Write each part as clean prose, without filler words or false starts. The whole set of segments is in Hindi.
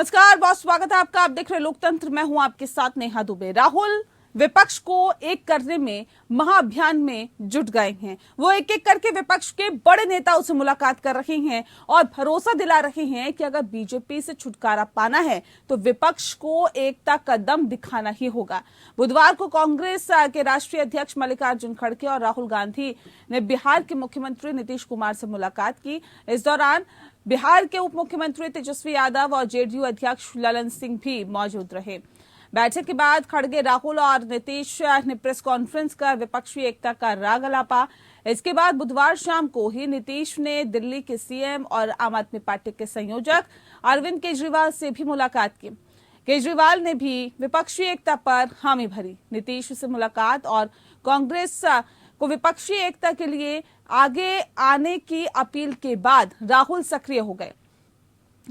नमस्कार, बहुत स्वागत है आपका। आप देख रहे लोकतंत्र, मैं हूं आपके साथ नेहा दुबे। राहुल विपक्ष को एक करने में महाअभियान में जुट गए हैं। वो एक एक करके विपक्ष के बड़े नेताओं से मुलाकात कर रहे हैं और भरोसा दिला रहे हैं कि अगर बीजेपी से छुटकारा पाना है तो विपक्ष को एकता का दम दिखाना ही होगा। बुधवार को कांग्रेस के राष्ट्रीय अध्यक्ष मल्लिकार्जुन खड़गे और राहुल गांधी ने बिहार के मुख्यमंत्री नीतीश कुमार से मुलाकात की। इस दौरान बिहार के उप मुख्यमंत्री तेजस्वी यादव और जेडीयू अध्यक्ष ललन सिंह भी मौजूद रहे। बैठक के बाद खड़गे, राहुल और नीतीश ने प्रेस कॉन्फ्रेंस कर विपक्षी एकता का राग अलापा। इसके बाद बुधवार शाम को ही नीतीश ने दिल्ली के सीएम और आम आदमी पार्टी के संयोजक अरविंद केजरीवाल से भी मुलाकात की। केजरीवाल ने भी विपक्षी एकता पर हामी भरी। नीतीश से मुलाकात और कांग्रेस को विपक्षी एकता के लिए आगे आने की अपील के बाद राहुल सक्रिय हो गए।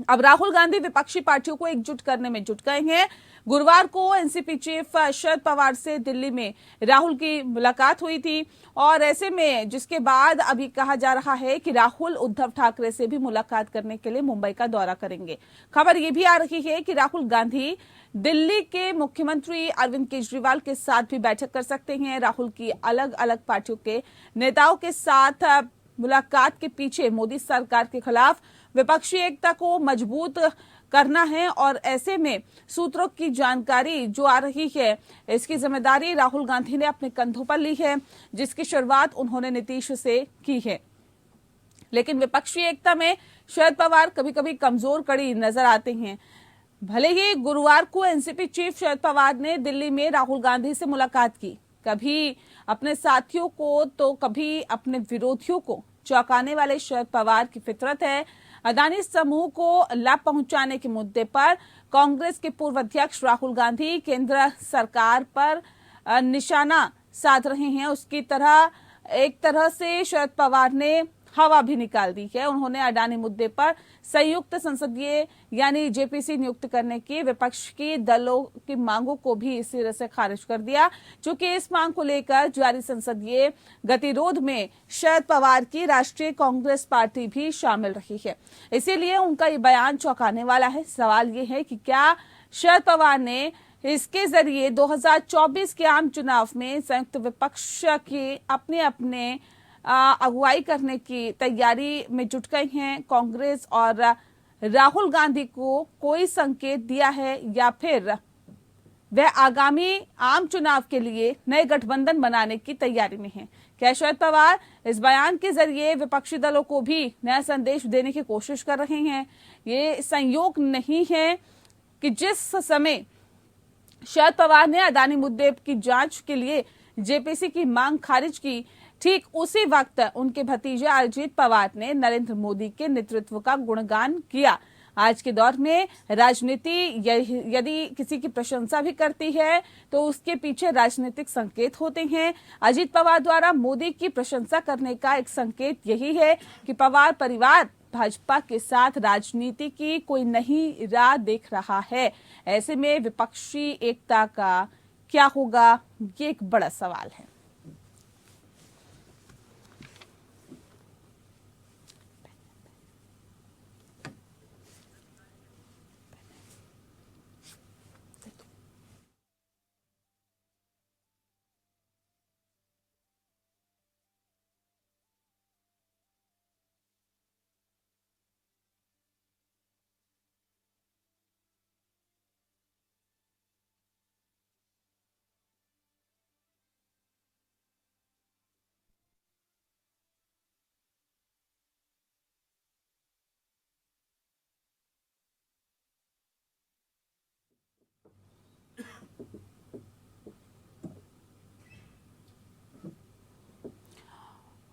अब राहुल गांधी विपक्षी पार्टियों को एकजुट करने में जुट गए हैं। गुरुवार को एनसीपी चीफ शरद पवार से दिल्ली में राहुल की मुलाकात हुई थी और ऐसे में जिसके बाद अभी कहा जा रहा है कि राहुल उद्धव ठाकरे से भी मुलाकात करने के लिए मुंबई का दौरा करेंगे। खबर यह भी आ रही है कि राहुल गांधी दिल्ली के मुख्यमंत्री अरविंद केजरीवाल के साथ भी बैठक कर सकते हैं। राहुल की अलग अलग पार्टियों के नेताओं के साथ मुलाकात के पीछे मोदी सरकार के खिलाफ विपक्षी एकता को मजबूत करना है और ऐसे में सूत्रों की जानकारी जो आ रही है, इसकी जिम्मेदारी राहुल गांधी ने अपने कंधों पर ली है, जिसकी शुरुआत उन्होंने नीतीश से की है। लेकिन विपक्षी एकता में शरद पवार कभी कभी कमजोर कड़ी नजर आते हैं। भले ही गुरुवार को एनसीपी चीफ शरद पवार ने दिल्ली में राहुल गांधी से मुलाकात की, कभी अपने साथियों को तो कभी अपने विरोधियों को चौंकाने वाले शरद पवार की फितरत है। अदानी समूह को लाभ पहुंचाने के मुद्दे पर कांग्रेस के पूर्व अध्यक्ष राहुल गांधी केंद्र सरकार पर निशाना साध रहे हैं। उसकी तरह एक तरह से शरद पवार ने हवा भी निकाल दी है। उन्होंने अडानी मुद्दे पर संयुक्त संसदीय यानी जेपीसी नियुक्त करने की विपक्ष की दलों की मांगों को भी इस सिरे से खारिज कर दिया। चूंकि इस मांग को लेकर जारी संसदीय गतिरोध में शरद पवार की राष्ट्रीय कांग्रेस पार्टी भी शामिल रही है, इसीलिए उनका ये बयान चौंकाने वाला है। सवाल ये है कि क्या शरद पवार ने इसके जरिए 2024 के आम चुनाव में संयुक्त विपक्ष की अपने अगुवाई करने की तैयारी में जुट गए हैं। कांग्रेस और राहुल गांधी को कोई संकेत दिया है या फिर वह आगामी आम चुनाव के लिए नए गठबंधन बनाने की तैयारी में हैं? क्या शरद पवार इस बयान के जरिए विपक्षी दलों को भी नया संदेश देने की कोशिश कर रहे हैं? ये संयोग नहीं है कि जिस समय शरद पवार ने अडानी मुद्दे की जांच के लिए जेपीसी की मांग खारिज की, ठीक उसी वक्त उनके भतीजे अजित पवार ने नरेंद्र मोदी के नेतृत्व का गुणगान किया। आज के दौर में राजनीति यदि किसी की प्रशंसा भी करती है तो उसके पीछे राजनीतिक संकेत होते हैं। अजित पवार द्वारा मोदी की प्रशंसा करने का एक संकेत यही है कि पवार परिवार भाजपा के साथ राजनीति की कोई नई राह देख रहा है। ऐसे में विपक्षी एकता का क्या होगा, ये एक बड़ा सवाल है।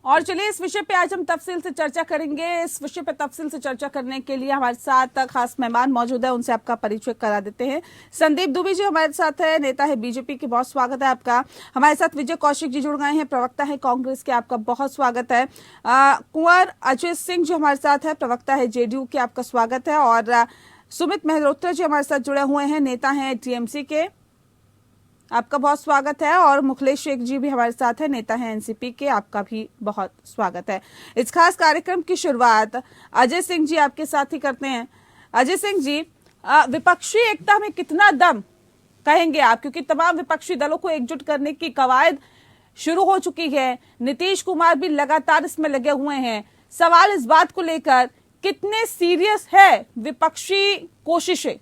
और चलिए इस विषय पे आज हम तफसील से चर्चा करेंगे। इस विषय पे तफसील से चर्चा करने के लिए हमारे साथ खास मेहमान मौजूद है, उनसे आपका परिचय करा देते हैं। संदीप दुबे जी हमारे साथ है, नेता है बीजेपी के, बहुत स्वागत है आपका। हमारे साथ विजय कौशिक जी जुड़ गए हैं, प्रवक्ता है कांग्रेस के, आपका बहुत स्वागत है। कुंवर अजय सिंह जी हमारे साथ है, प्रवक्ता है जेडीयू के, आपका स्वागत है। और सुमित मेहरोत्रा जी हमारे साथ जुड़े हुए हैं, नेता है टीएमसी के, आपका बहुत स्वागत है। और मुखलेश शेख जी भी हमारे साथ है, नेता है एनसीपी के, आपका भी बहुत स्वागत है। इस खास कार्यक्रम की शुरुआत अजय सिंह जी आपके साथ ही करते हैं। अजय सिंह जी, विपक्षी एकता में कितना दम कहेंगे आप, क्योंकि तमाम विपक्षी दलों को एकजुट करने की कवायद शुरू हो चुकी है, नीतीश कुमार भी लगातार इसमें लगे हुए हैं। सवाल इस बात को लेकर कितने सीरियस है विपक्षी कोशिशें?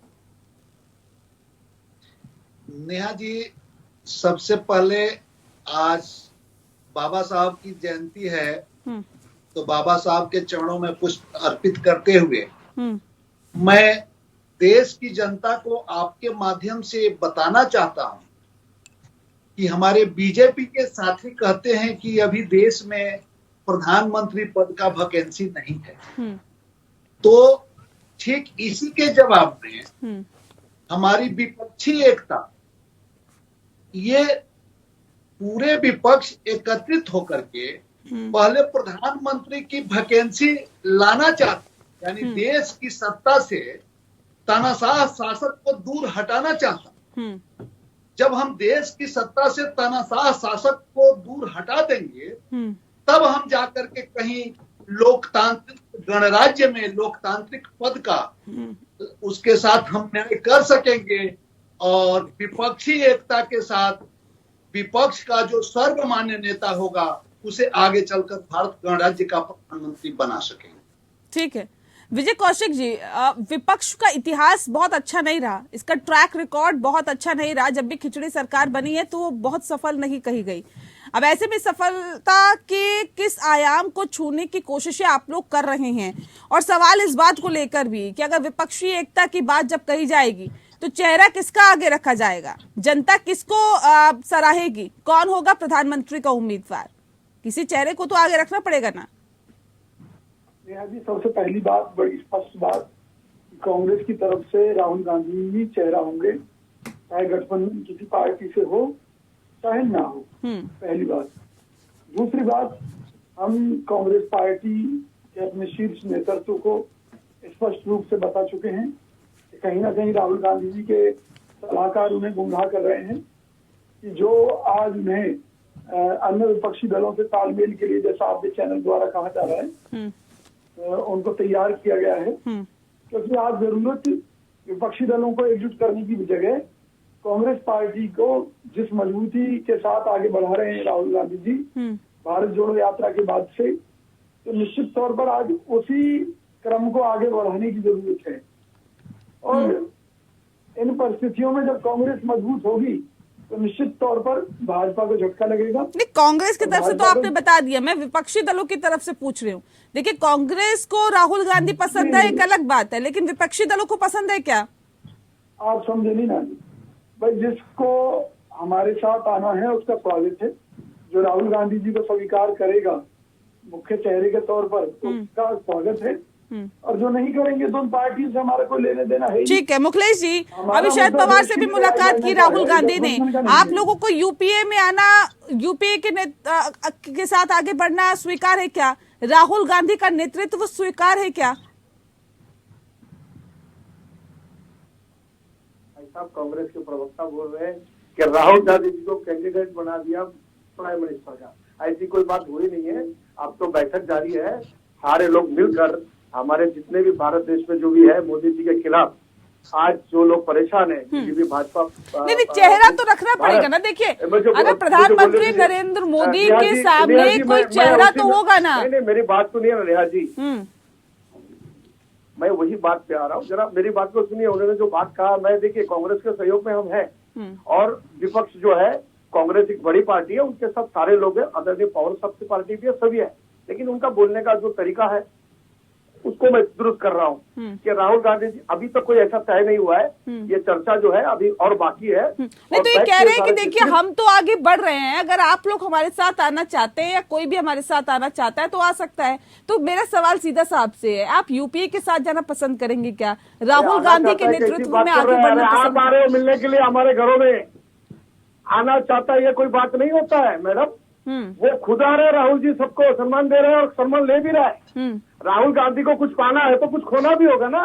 नेहा जी, सबसे पहले आज बाबा साहब की जयंती है, तो बाबा साहब के चरणों में पुष्प अर्पित करते हुए मैं देश की जनता को आपके माध्यम से बताना चाहता हूं कि हमारे बीजेपी के साथी कहते हैं कि अभी देश में प्रधानमंत्री पद का वैकेंसी नहीं है। तो ठीक इसी के जवाब में हमारी विपक्षी एकता, ये पूरे विपक्ष एकत्रित होकर के पहले प्रधानमंत्री की वैकेंसी लाना चाहता, यानी देश की सत्ता से तानाशाह शासक को दूर हटाना चाहता। जब हम देश की सत्ता से तानाशाह शासक को दूर हटा देंगे तब हम जाकर के कहीं लोकतांत्रिक गणराज्य में लोकतांत्रिक पद का उसके साथ हम न्याय कर सकेंगे, और विपक्षी एकता के साथ विपक्ष का जो सर्वमान्य नेता होगा उसे आगे चलकर भारत गणराज्य का प्रधानमंत्री बना सकेंगे। ठीक है विजय कौशिक जी, विपक्ष का इतिहास बहुत अच्छा नहीं रहा, इसका ट्रैक रिकॉर्ड बहुत अच्छा नहीं रहा। जब भी खिचड़ी सरकार बनी है तो वो बहुत सफल नहीं कही गई। अब ऐसे में सफलता के किस आयाम को छूने की कोशिशें आप लोग कर रहे हैं? और सवाल इस बात को लेकर भी कि अगर विपक्षी एकता की बात जब कही जाएगी तो चेहरा किसका आगे रखा जाएगा? जनता किसको सराहेगी? कौन होगा प्रधानमंत्री का उम्मीदवार? किसी चेहरे को तो आगे रखना पड़ेगा ना। नेहा जी, सबसे पहली बात, बड़ी स्पष्ट बात, कांग्रेस की तरफ से राहुल गांधी ही चेहरा होंगे, चाहे गठबंधन किसी पार्टी से हो चाहे ना हो। पहली बात। दूसरी बात, हम कांग्रेस पार्टी के अपने शीर्ष नेतृत्व को स्पष्ट रूप से बता चुके हैं कि कहीं ना कहीं राहुल गांधी जी के सलाहकार उन्हें गुमराह कर रहे हैं कि जो आज उन्हें अन्य विपक्षी दलों से तालमेल के लिए, जैसा आपके चैनल द्वारा कहा जा रहा है, उनको तैयार किया गया है। क्योंकि आज जरूरत विपक्षी दलों को एकजुट करने की जगह कांग्रेस पार्टी को जिस मजबूती के साथ आगे बढ़ा रहे हैं राहुल गांधी जी भारत जोड़ो यात्रा के बाद से, तो निश्चित तौर पर आज उसी क्रम को आगे बढ़ाने की जरूरत है। और इन परिस्थितियों में जब कांग्रेस मजबूत होगी तो निश्चित तौर पर भाजपा को झटका लगेगा। नहीं, कांग्रेस की तरफ से तो आपने बता दिया, मैं विपक्षी दलों की तरफ से पूछ रही हूँ। देखिए, कांग्रेस को राहुल गांधी पसंद है एक अलग बात है, लेकिन विपक्षी दलों को पसंद है क्या? आप समझे नहीं ना भाई, जिसको हमारे साथ आना है उसका स्वागत है। जो राहुल गांधी जी को स्वीकार करेगा मुख्य चेहरे के तौर पर उसका स्वागत है, और जो नहीं करेंगे तो उन पार्टियों से हमारा कोई लेने देना है। ठीक है मुखलेश जी, अभी शरद पवार से भी मुलाकात की राहुल गांधी ने। आप लोगों को यूपीए में आना, यूपीए के साथ आगे बढ़ना स्वीकार है क्या? राहुल गांधी का नेतृत्व स्वीकार है क्या? साहब, कांग्रेस के प्रवक्ता बोल रहे हैं कि राहुल गांधी जी को कैंडिडेट बना दिया प्राइम मिनिस्टर का। ऐसी कोई बात हुई नहीं है। अब तो बैठक जारी है, सारे लोग मिलकर, हमारे जितने भी भारत देश में जो भी है मोदी जी के खिलाफ आज जो लोग परेशान है, भी भाजपा नहीं, चेहरा तो रखना पड़ेगा ना। देखिए, अगर प्रधानमंत्री नरेंद्र मोदी के सामने कोई चेहरा तो होगा ना। नहीं, मेरी बात सुनिए ना नेहा जी, मैं वही बात पे आ रहा हूँ, जरा मेरी बात को सुनिए। उन्होंने जो बात कहा, मैं देखिए कांग्रेस के सहयोग में हम हैं, और विपक्ष जो है, कांग्रेस एक बड़ी पार्टी है, उनके सब सारे लोग हैं, आदरणीय पवार सबसे पार्टी भी है, सभी है, लेकिन उनका बोलने का जो तरीका है उसको मैं दुरुस्त कर रहा हूँ कि राहुल गांधी जी, अभी तक कोई ऐसा तय नहीं हुआ है, ये चर्चा जो है अभी और बाकी है। नहीं तो ये कह रहे हैं कि देखिए हम तो आगे बढ़ रहे हैं, अगर आप लोग हमारे साथ आना चाहते हैं या कोई भी हमारे साथ आना चाहता है तो आ सकता है। तो मेरा सवाल सीधा सा आपसे है, आप यूपीए के साथ जाना पसंद करेंगे क्या? राहुल गांधी के नेतृत्व में आगे बढ़ना आप आ रहे हो मिलने के लिए हमारे घरों में, आना चाहता है, ये कोई बात नहीं होता है मैडम। वो खुद आ रहे हैं, राहुल जी सबको सम्मान दे रहे हैं और सम्मान ले भी रहा है। राहुल गांधी को कुछ पाना है तो कुछ खोना भी होगा ना।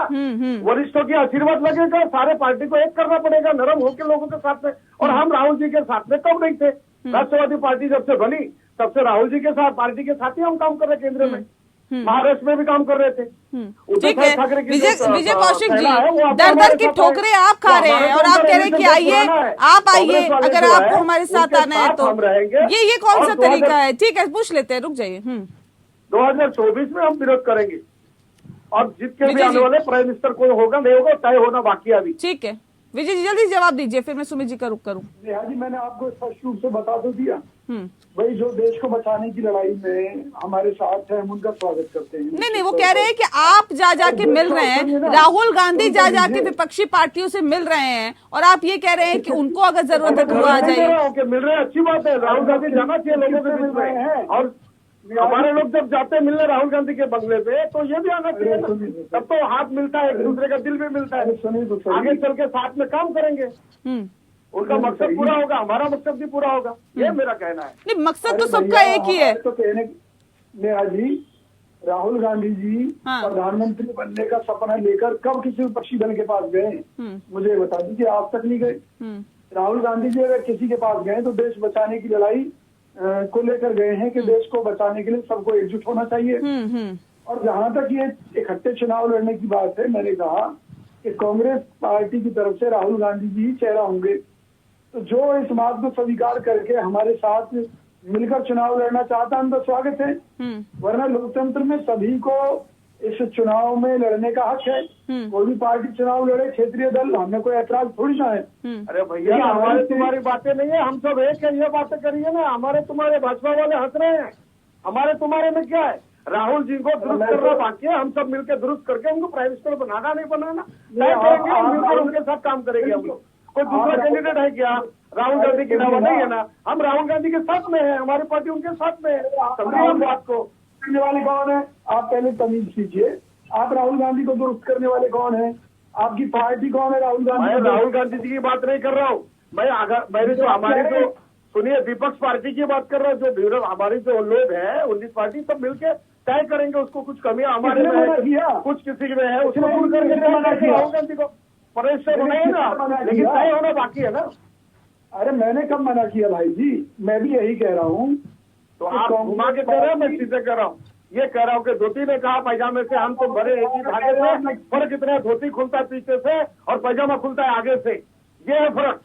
वरिष्ठों की आशीर्वाद लगेगा, सारे पार्टी को एक करना पड़ेगा नरम होकर लोगों के साथ में। और हम राहुल जी के साथ में कब नहीं थे? राष्ट्रवादी पार्टी जब से बनी तब से राहुल जी के साथ, पार्टी के साथ ही हम काम कर रहे केंद्र में। महाराष्ट्र में भी काम कर रहे थे। उद्धव ठीक है, ठाकरे की विजय जो विजय कौशिक जी, सेना है, वो आपको दर हमारे की साथ ठोकरें है। आप खा तो रहे हैं और आप कह रहे हैं कि आइए, आप आइए, अगर आपको हमारे साथ आना है तो हम रहेंगे। ये कौन सा और तरीका है? ठीक है, पूछ लेते हैं, रुक जाइए। 2024 में हम विरोध करेंगे और जीत के भी विजय आने जी। वाले प्राइम मिनिस्टर कोई होगा नहीं होगा तय होना बाकी है अभी। ठीक है विजय जी, जल्दी जवाब दीजिए, फिर मैं सुमित जी का रुख करूं। नेहा जी, मैंने आपको स्पष्ट रूप से बता तो दिया। भाई, जो देश को बचाने की लड़ाई में हमारे साथ है, हम उनका स्वागत करते हैं। नहीं, वो कह रहे हैं कि आप जा के मिल रहे हैं, राहुल गांधी जा के विपक्षी पार्टियों से मिल रहे हैं, और आप ये कह रहे हैं कि उनको अगर जरूरत है तो वो आ जाइए। मिल रहे हैं, अच्छी बात है, राहुल गांधी जाना चाहिए लोगों के बीच में। और हमारे लोग जब जाते हैं मिलने राहुल गांधी के बंगले पे, तो ये भी आना चाहिए, तब तो हाथ मिलता है, एक दूसरे का दिल भी मिलता है, आगे चल के साथ में काम करेंगे, उनका मकसद पूरा होगा, हमारा मकसद भी पूरा होगा, ये मेरा कहना है। नहीं, मकसद तो सबका एक ही है। तो कहने नेहा जी, राहुल गांधी जी प्रधानमंत्री बनने का सपना लेकर कब किसी विपक्षी दल के पास गए? मुझे बता दीजिए, आज तक नहीं गए। राहुल गांधी जी अगर किसी के पास गए तो देश बचाने की लड़ाई को लेकर गए हैं कि देश को बचाने के लिए सबको एकजुट होना चाहिए। और जहां तक ये इकट्ठे चुनाव लड़ने की बात है, मैंने कहा कि कांग्रेस पार्टी की तरफ से राहुल गांधी जी ही चेहरा होंगे। तो जो इस बात को स्वीकार करके हमारे साथ मिलकर चुनाव लड़ना चाहता है, उनका स्वागत है। वरना लोकतंत्र में सभी को इस चुनाव में लड़ने का हक है। कोई भी पार्टी चुनाव लड़े, क्षेत्रीय दल, हमें कोई ऐतराज थोड़ी ना है। अरे भैया, हमारे तुम्हारी बातें नहीं है, हम सब एक है, ये बातें करिए ना। हमारे तुम्हारे भाजपा वाले हंस रहे हैं, हमारे तुम्हारे में क्या है? राहुल जी को दुरुस्त करना बाकी है, हम सब मिलकर दुरुस्त करके उनको प्राइम मिनिस्टर बनाना नहीं बनाना तय करेंगे, हम मिलकर उनके साथ काम करेंगे। हम लोग कोई दूसरा कैंडिडेट है क्या? राहुल गांधी के अलावा नहीं है ना, हम राहुल गांधी के साथ में है, हमारी पार्टी उनके साथ में है। समझिए बात को। करने वाले कौन है? आप पहले तमीज कीजिए। आप राहुल गांधी को दुरुस्त करने वाले कौन है? आपकी पार्टी कौन है? राहुल गांधी। मैं राहुल गांधी जी की बात नहीं कर रहा हूँ, मैंने जो हमारी जो सुनिए विपक्ष पार्टी की बात कर रहा हूँ। जो हमारी जो लोग हैं 19 पार्टी, सब मिलकर तय करेंगे उसको। कुछ कमियां हमारे में है, कुछ किसी में है, उसको दूर करके राहुल गांधी को प्रदेश से बनाएगा, लेकिन तय होना बाकी है ना। अरे मैंने कब मना किया भाई जी? मैं भी यही कह रहा हूँ। तो आप घुमा के कह रहे हो, मैं सीधे कह रहा हूँ। ये कह रहा हूँ कि धोती ने कहा पैजामे से, हम तो भरे एक ही धागे से, फर्क इतना है, धोती खुलता है पीछे से और पैजामा खुलता है आगे से, ये है फर्क।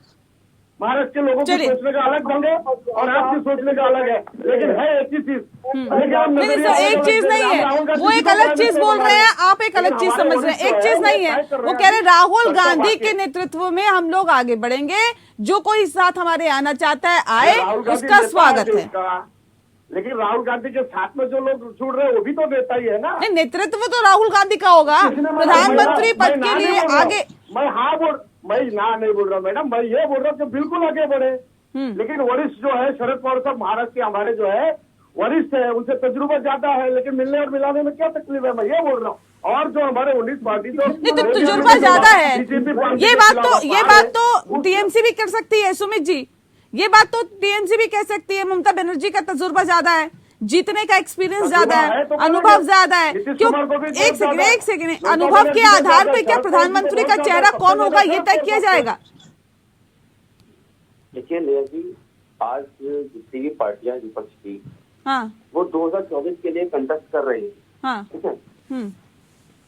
महाराष्ट्र के लोगों की सोचने का अलग ढंग है और आपकी सोचने का अलग है, लेकिन है एक ही चीज। नहीं सर, एक चीज नहीं है, वो एक अलग चीज बोल रहे हैं, आप एक अलग चीज समझ रहे हैं। एक चीज नहीं है, वो कह रहे राहुल गांधी के नेतृत्व में हम लोग आगे बढ़ेंगे, जो कोई साथ हमारे आना चाहता है आए, उसका स्वागत है। लेकिन राहुल गांधी के साथ में जो लोग जुड़ रहे हैं वो भी तो नेता ही है ना। नहीं, नेतृत्व तो राहुल गांधी का होगा, प्रधानमंत्री पद के लिए आगे। मैं ना नहीं बोल रहा मैडम, मैं ये बोल रहा हूँ कि बिल्कुल आगे बढ़े। लेकिन वरिष्ठ जो है शरद पवार साहब महाराष्ट्र के हमारे जो है वरिष्ठ है, उनसे तजुर्बा ज्यादा है, लेकिन मिलने और मिलाने में क्या तकलीफ है, मैं ये बोल रहा हूँ। और जो हमारे 19 पार्टी तो तजुर्बा ज्यादा है, ये बात तो टीएमसी भी कर सकती है। सुमित जी, ये बात तो टीएमसी भी कह सकती है। ममता बनर्जी का तजुर्बा ज्यादा है, जीतने का एक्सपीरियंस ज्यादा है, अनुभव ज्यादा है। क्यों? एक सेकंड, अनुभव के आधार पर क्या प्रधानमंत्री का चेहरा कौन होगा ये तय किया जाएगा? देखिए नेहा जी, आज जितनी भी पार्टियां विपक्ष की, हाँ, वो 2024 के लिए कंटेस्ट कर रही है, हाँ, ठीक है,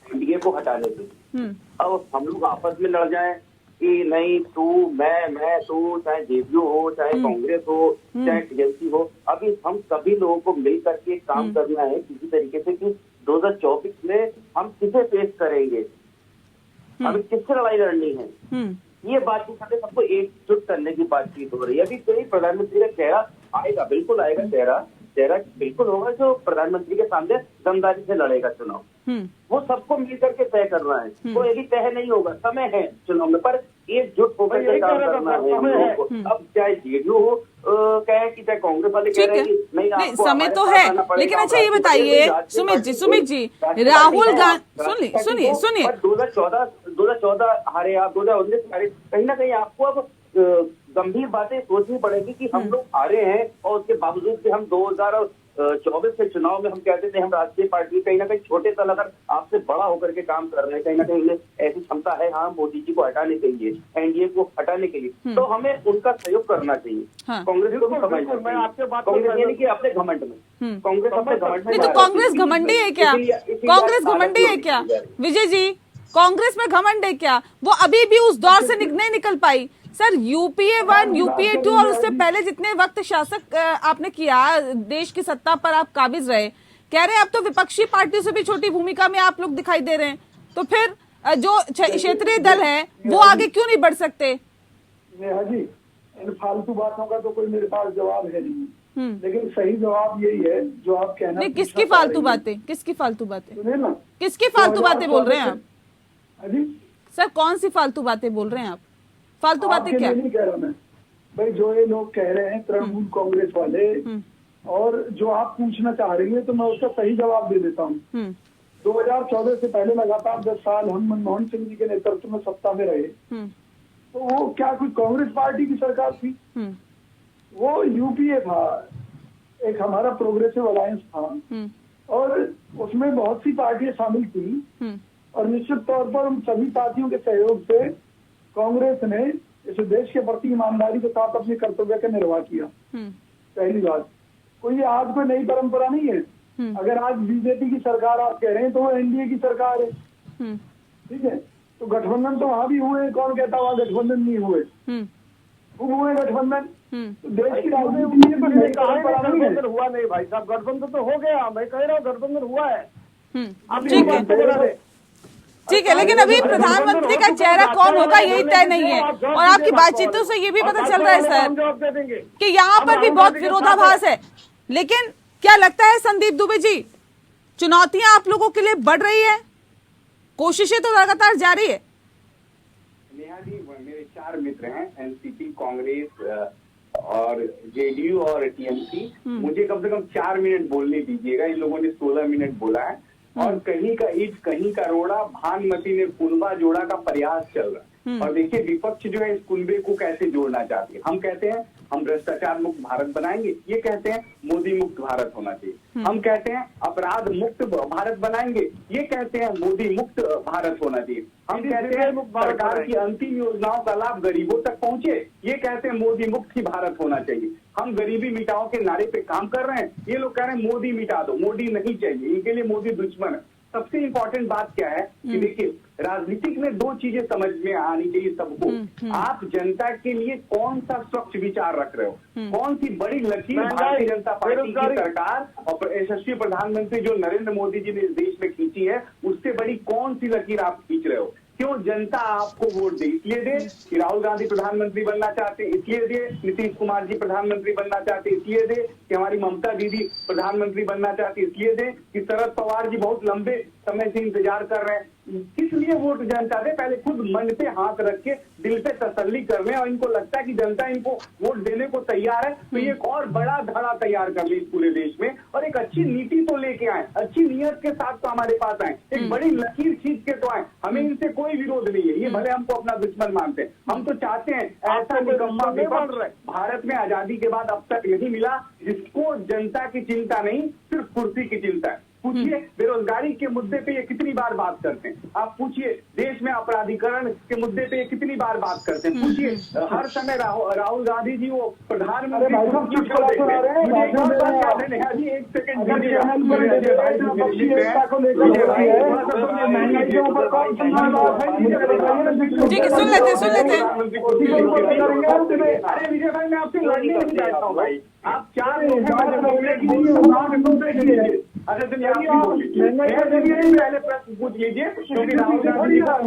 एनडीए को हटाने के लिए। अब हम लोग आपस में लड़ जाएं कि नहीं तू मैं तू, चाहे जेडीयू हो, चाहे कांग्रेस हो, चाहे टीएमसी हो, अभी हम सभी लोगों को मिल करके काम करना है किसी तरीके से कि 2024 में हम किसे फेस करेंगे, हमें किससे लड़ाई लड़नी है। ये बातचीत हमें सबको एकजुट करने की बातचीत हो रही है। अभी कोई प्रधानमंत्री का चेहरा आएगा, बिल्कुल आएगा, चेहरा बिल्कुल होगा जो प्रधानमंत्री के सामने दमदारी से लड़ेगा चुनाव। वो सबको मिल करके तय करना है, कोई भी तय नहीं होगा, समय है चुनाव में, पर एकजुट होकर के काम करना है हम लोगों को। अब चाहे जेडीयू हो कहे कि चाहे कांग्रेस वाले कह रहे हैं कि नहीं समय तो है, लेकिन अच्छा ये बताइए सुमित जी, राहुल गांधी सुनिए 2014 हारे आप, 2019 हारे, कहीं ना कहीं आपको अब गंभीर बातें सोचनी पड़ेगी कि हम लोग हारे हैं और उसके बावजूद भी हम 2024 के चुनाव में हम कहते थे हम राष्ट्रीय पार्टी कहीं ना कहीं छोटे दल अगर आपसे बड़ा होकर के काम कर रहे हैं, कहीं ना कहीं उन्हें ऐसी क्षमता है हाँ मोदी जी को हटाने के लिए, एनडीए को हटाने के लिए, तो हमें उनका सहयोग करना चाहिए। हाँ। कांग्रेस को भी समझना चाहिए। कांग्रेस यानी कि अपने घमंड में, कांग्रेस अपने घमंड में नहीं तो कांग्रेस घमंडी है क्या? कांग्रेस घमंडी है क्या विजय जी? कांग्रेस में घमंड है क्या? वो अभी भी उस दौर से नहीं निकल पाई। सर यूपीए 1, यूपीए 2 और उससे पहले जितने वक्त शासक आपने किया, देश की सत्ता पर आप काबिज रहे, कह रहे हैं अब तो विपक्षी पार्टियों से भी छोटी भूमिका में आप लोग दिखाई दे रहे हैं, तो फिर जो क्षेत्रीय दल है वो आगे क्यों नहीं बढ़ सकते? नेहा जी, इन फालतू बातों का तो कोई मेरे पास जवाब है नहीं, लेकिन सही जवाब यही है जो आप कहना। नहीं, किसकी फालतू बातें? किसकी फालतू बातें? सुनिए ना, किसकी फालतू बातें बोल रहे हैं आप? जी सर कौन सी फालतू बातें बोल रहे हैं आप? फालतू बातें क्या? नहीं कह रहा मैं भाई, जो ये लोग कह रहे हैं तृणमूल कांग्रेस वाले, और जो आप पूछना चाह रही है तो मैं उसका सही जवाब दे देता हूँ। 2014 से पहले लगातार 10 साल हम मनमोहन सिंह जी के नेतृत्व में सत्ता में रहे, तो वो क्या कोई कांग्रेस पार्टी की सरकार थी? वो यूपीए था, एक हमारा प्रोग्रेसिव अलायंस था, और उसमें बहुत सी पार्टियां शामिल थी, और निश्चित तौर पर उन सभी पार्टियों के सहयोग से कांग्रेस ने इस देश के प्रति ईमानदारी के साथ अपने कर्तव्य का निर्वाह किया। पहली बात, कोई आज कोई नई परंपरा नहीं है। अगर आज बीजेपी की सरकार आप कह रहे हैं तो वो एनडीए की सरकार है, ठीक है, तो गठबंधन तो वहां भी हुए, कौन कहता वहां गठबंधन नहीं हुए? खूब हुए गठबंधन। तो देश की राजनीति में नई परंपरा नहीं है। गठबंधन हुआ नहीं भाई साहब, गठबंधन तो हो गया, मैं कह रहा हूँ गठबंधन हुआ है। ठीक है, लेकिन अभी प्रधानमंत्री का चेहरा कौन होगा यही तय नहीं है, और आपकी बातचीतों से ये भी पता चल रहा है सर कि यहाँ पर भी बहुत विरोधाभास है। लेकिन क्या लगता है संदीप दुबे जी, चुनौतियां आप लोगों के लिए बढ़ रही है? कोशिशें तो लगातार जारी है। नेहा जी, मेरे 4 मित्र हैं, एनसीपी, कांग्रेस और जेडीयू और टीएमसी। मुझे कम से कम 4 मिनट बोलने दीजिएगा। इन लोगों ने 16 मिनट बोला है, और कहीं का ईट कहीं का रोड़ा, भानुमति ने कुनबा जोड़ा का प्रयास चल रहा है। और देखिए विपक्ष जो है इस कुनबे को कैसे जोड़ना चाहती है। हम कहते हैं हम भ्रष्टाचार मुक्त भारत बनाएंगे, ये कहते हैं मोदी मुक्त भारत होना चाहिए। हम कहते हैं अपराध मुक्त भारत बनाएंगे, ये कहते हैं मोदी मुक्त भारत होना चाहिए। हम कहते हैं सरकार की अंतिम योजनाओं का लाभ गरीबों तक पहुंचे, ये कहते हैं मोदी मुक्त ही भारत होना चाहिए। हम गरीबी मिटाओ के नारे पे काम कर रहे हैं, ये लोग कह रहे हैं मोदी मिटा दो, मोदी नहीं चाहिए, इनके लिए मोदी दुश्मन है। सबसे इम्पोर्टेंट बात क्या है कि देखिए राजनीतिक में 2 चीजें समझ में आनी चाहिए सबको। आप जनता के लिए कौन सा स्वच्छ विचार रख रहे हो, कौन सी बड़ी लकीर भारतीय जनता पार्टी की सरकार और यशस्वी प्रधानमंत्री जो नरेंद्र मोदी जी ने इस देश में खींची है, उससे बड़ी कौन सी लकीर आप खींच रहे हो? क्यों जनता आपको वोट दे? इसलिए दे कि राहुल गांधी प्रधानमंत्री बनना चाहते, इसलिए दे नीतीश कुमार जी प्रधानमंत्री बनना चाहते, इसलिए दे कि हमारी ममता दीदी प्रधानमंत्री बनना चाहती, इसलिए दे कि शरद पवार जी बहुत लंबे समय से इंतजार कर रहे हैं। किस लिए वोट जनता दे? पहले खुद मन पे हाथ रख के दिल पे तसल्ली कर रहे हैं, और इनको लगता है कि जनता इनको वोट देने को तैयार है, तो ये एक और बड़ा धड़ा तैयार कर ले इस पूरे देश में, और एक अच्छी नीति तो लेके आए, अच्छी नीयत के साथ तो हमारे पास आए, एक बड़ी लकीर खींच के तो आए। हमें इनसे कोई विरोध नहीं है, ये भले हमको अपना दुश्मन मानते हैं, हम तो चाहते हैं ऐसा निकम्मा विपक्ष भारत में आजादी के बाद अब तक नहीं मिला जिसको जनता की चिंता नहीं, सिर्फ कुर्सी की चिंता है। पूछिए बेरोजगारी के मुद्दे पे ये कितनी बार बात करते हैं, आप पूछिए देश में अपराधीकरण के मुद्दे पे ये कितनी बार बात करते हैं, पूछिए हर समय राहुल गांधी जी वो प्रधानमंत्री ठीक है, सुन लेते अरे विजय भाई मैं आपसे लड़ने नहीं चाहता हूँ भाई, आप 4 पहले प्रश्न पूछ लीजिए,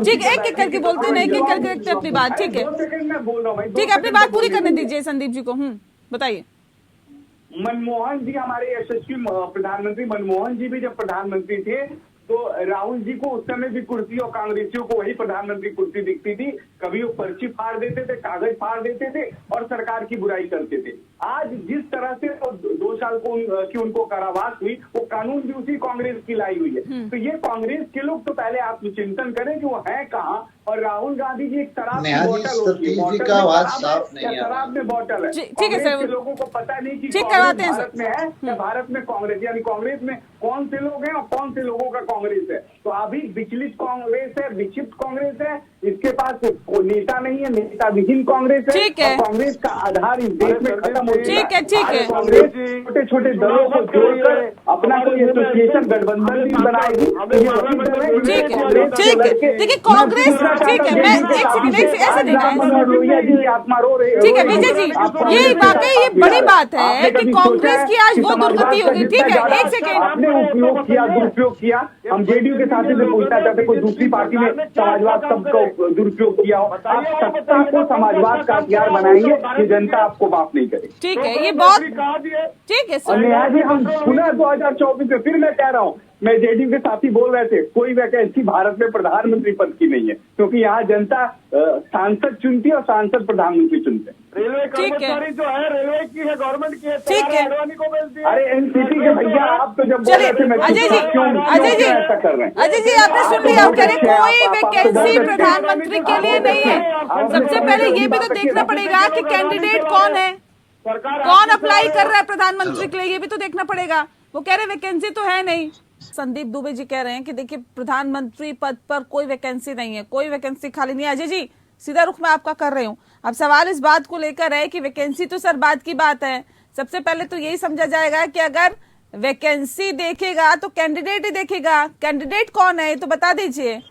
ठीक है, एक करके बोलते हैं, एक करके अपनी बात, ठीक है, मैं बोल रहा हूँ भाई, ठीक है, अपनी बात पूरी करने दीजिए संदीप जी को। बताइए। मनमोहन जी हमारे यशस्वी प्रधानमंत्री मनमोहन जी भी जब प्रधानमंत्री थे तो राहुल जी को उस समय भी कुर्सी और कांग्रेसियों को वही प्रधानमंत्री कुर्सी दिखती थी। कभी वो पर्ची फाड़ देते थे, कागज फाड़ देते थे और सरकार की बुराई करते थे। आज जिस तरह से 2 साल की उनको कारावास हुई, वो कानून भी उसी कांग्रेस की लाई हुई है। तो ये कांग्रेस के लोग तो पहले आत्मचिंतन करें कि वो है कहाँ। और राहुल गांधी जी एक शराब की बोतल होती है, सतीश जी का आवाज साफ नहीं है, शराब में बोतल है। ठीक है सर, लोगों को पता नहीं कि ठीक करवाते हैं भारत में है या भारत में कांग्रेस, यानी कांग्रेस में कौन से लोग हैं और कौन से लोगों का कांग्रेस है। तो अभी विचलित कांग्रेस है, विक्षिप्त कांग्रेस है, इसके पास कोई नेता नहीं है, नेता विहीन कांग्रेस है। ठीक है, कांग्रेस का आधार इस देश में खत्म हो चुका है। ठीक है, ठीक है। कांग्रेस छोटे छोटे दलों को जोड़कर अपना कोई एसोसिएशन गठबंधन भी बनाएगी। ठीक है, ठीक है, देखिए कांग्रेस, ठीक है, मैं एक सेकंड ऐसे नहीं ठीक है विजय जी, ये वाकई ये बड़ी बात है कि कांग्रेस की आज वो दुर्गति होगी। ठीक है, एक सेकंड, आपने उपयोग किया, दुरुपयोग किया। हम जेडीयू के साथी से पूछना चाहते, कोई दूसरी पार्टी ने समाजवाद शब्द का दुरुपयोग किया हो। आप सत्ता को समाजवाद का हथियार बनाएंगे, ये जनता आपको माफ नहीं करेगी। ठीक है, ये बहुत ठीक है सर। नेहा जी, हम पुनः 2024 में फिर मैं कह रहा हूँ, मैं जेडीयू के साथी बोल रहे थे, कोई वैकेंसी भारत में प्रधानमंत्री पद की नहीं है, क्योंकि यहाँ जनता सांसद चुनती है और सांसद प्रधानमंत्री चुनते हैं। रेलवे कर्मचारी जो है रेलवे की है, गवर्नमेंट की है, ठीक है। को बेच दिया। अरे एनसीपी के भैया, आप तो जब चलिए अजय जी, अजय जी, अजय जी आपने सुन लिया, आप कह रहे कोई वैकेंसी प्रधानमंत्री के लिए नहीं है। सबसे पहले ये भी तो देखना पड़ेगा कि कैंडिडेट कौन है, कौन अप्लाई कर रहा है प्रधानमंत्री के लिए, ये भी तो देखना पड़ेगा। वो कह रहे वैकेंसी तो है नहीं। संदीप दुबे जी कह रहे हैं कि देखिए प्रधानमंत्री पद पर कोई वैकेंसी नहीं है, कोई वैकेंसी खाली नहीं है। अजय जी सीधा रुख मैं आपका कर रही हूँ। अब सवाल इस बात को लेकर है कि वैकेंसी तो सर बात की बात है, सबसे पहले तो यही समझा जाएगा कि अगर वैकेंसी देखेगा तो कैंडिडेट ही देखेगा। कैंडिडेट कौन है ये तो बता दीजिए।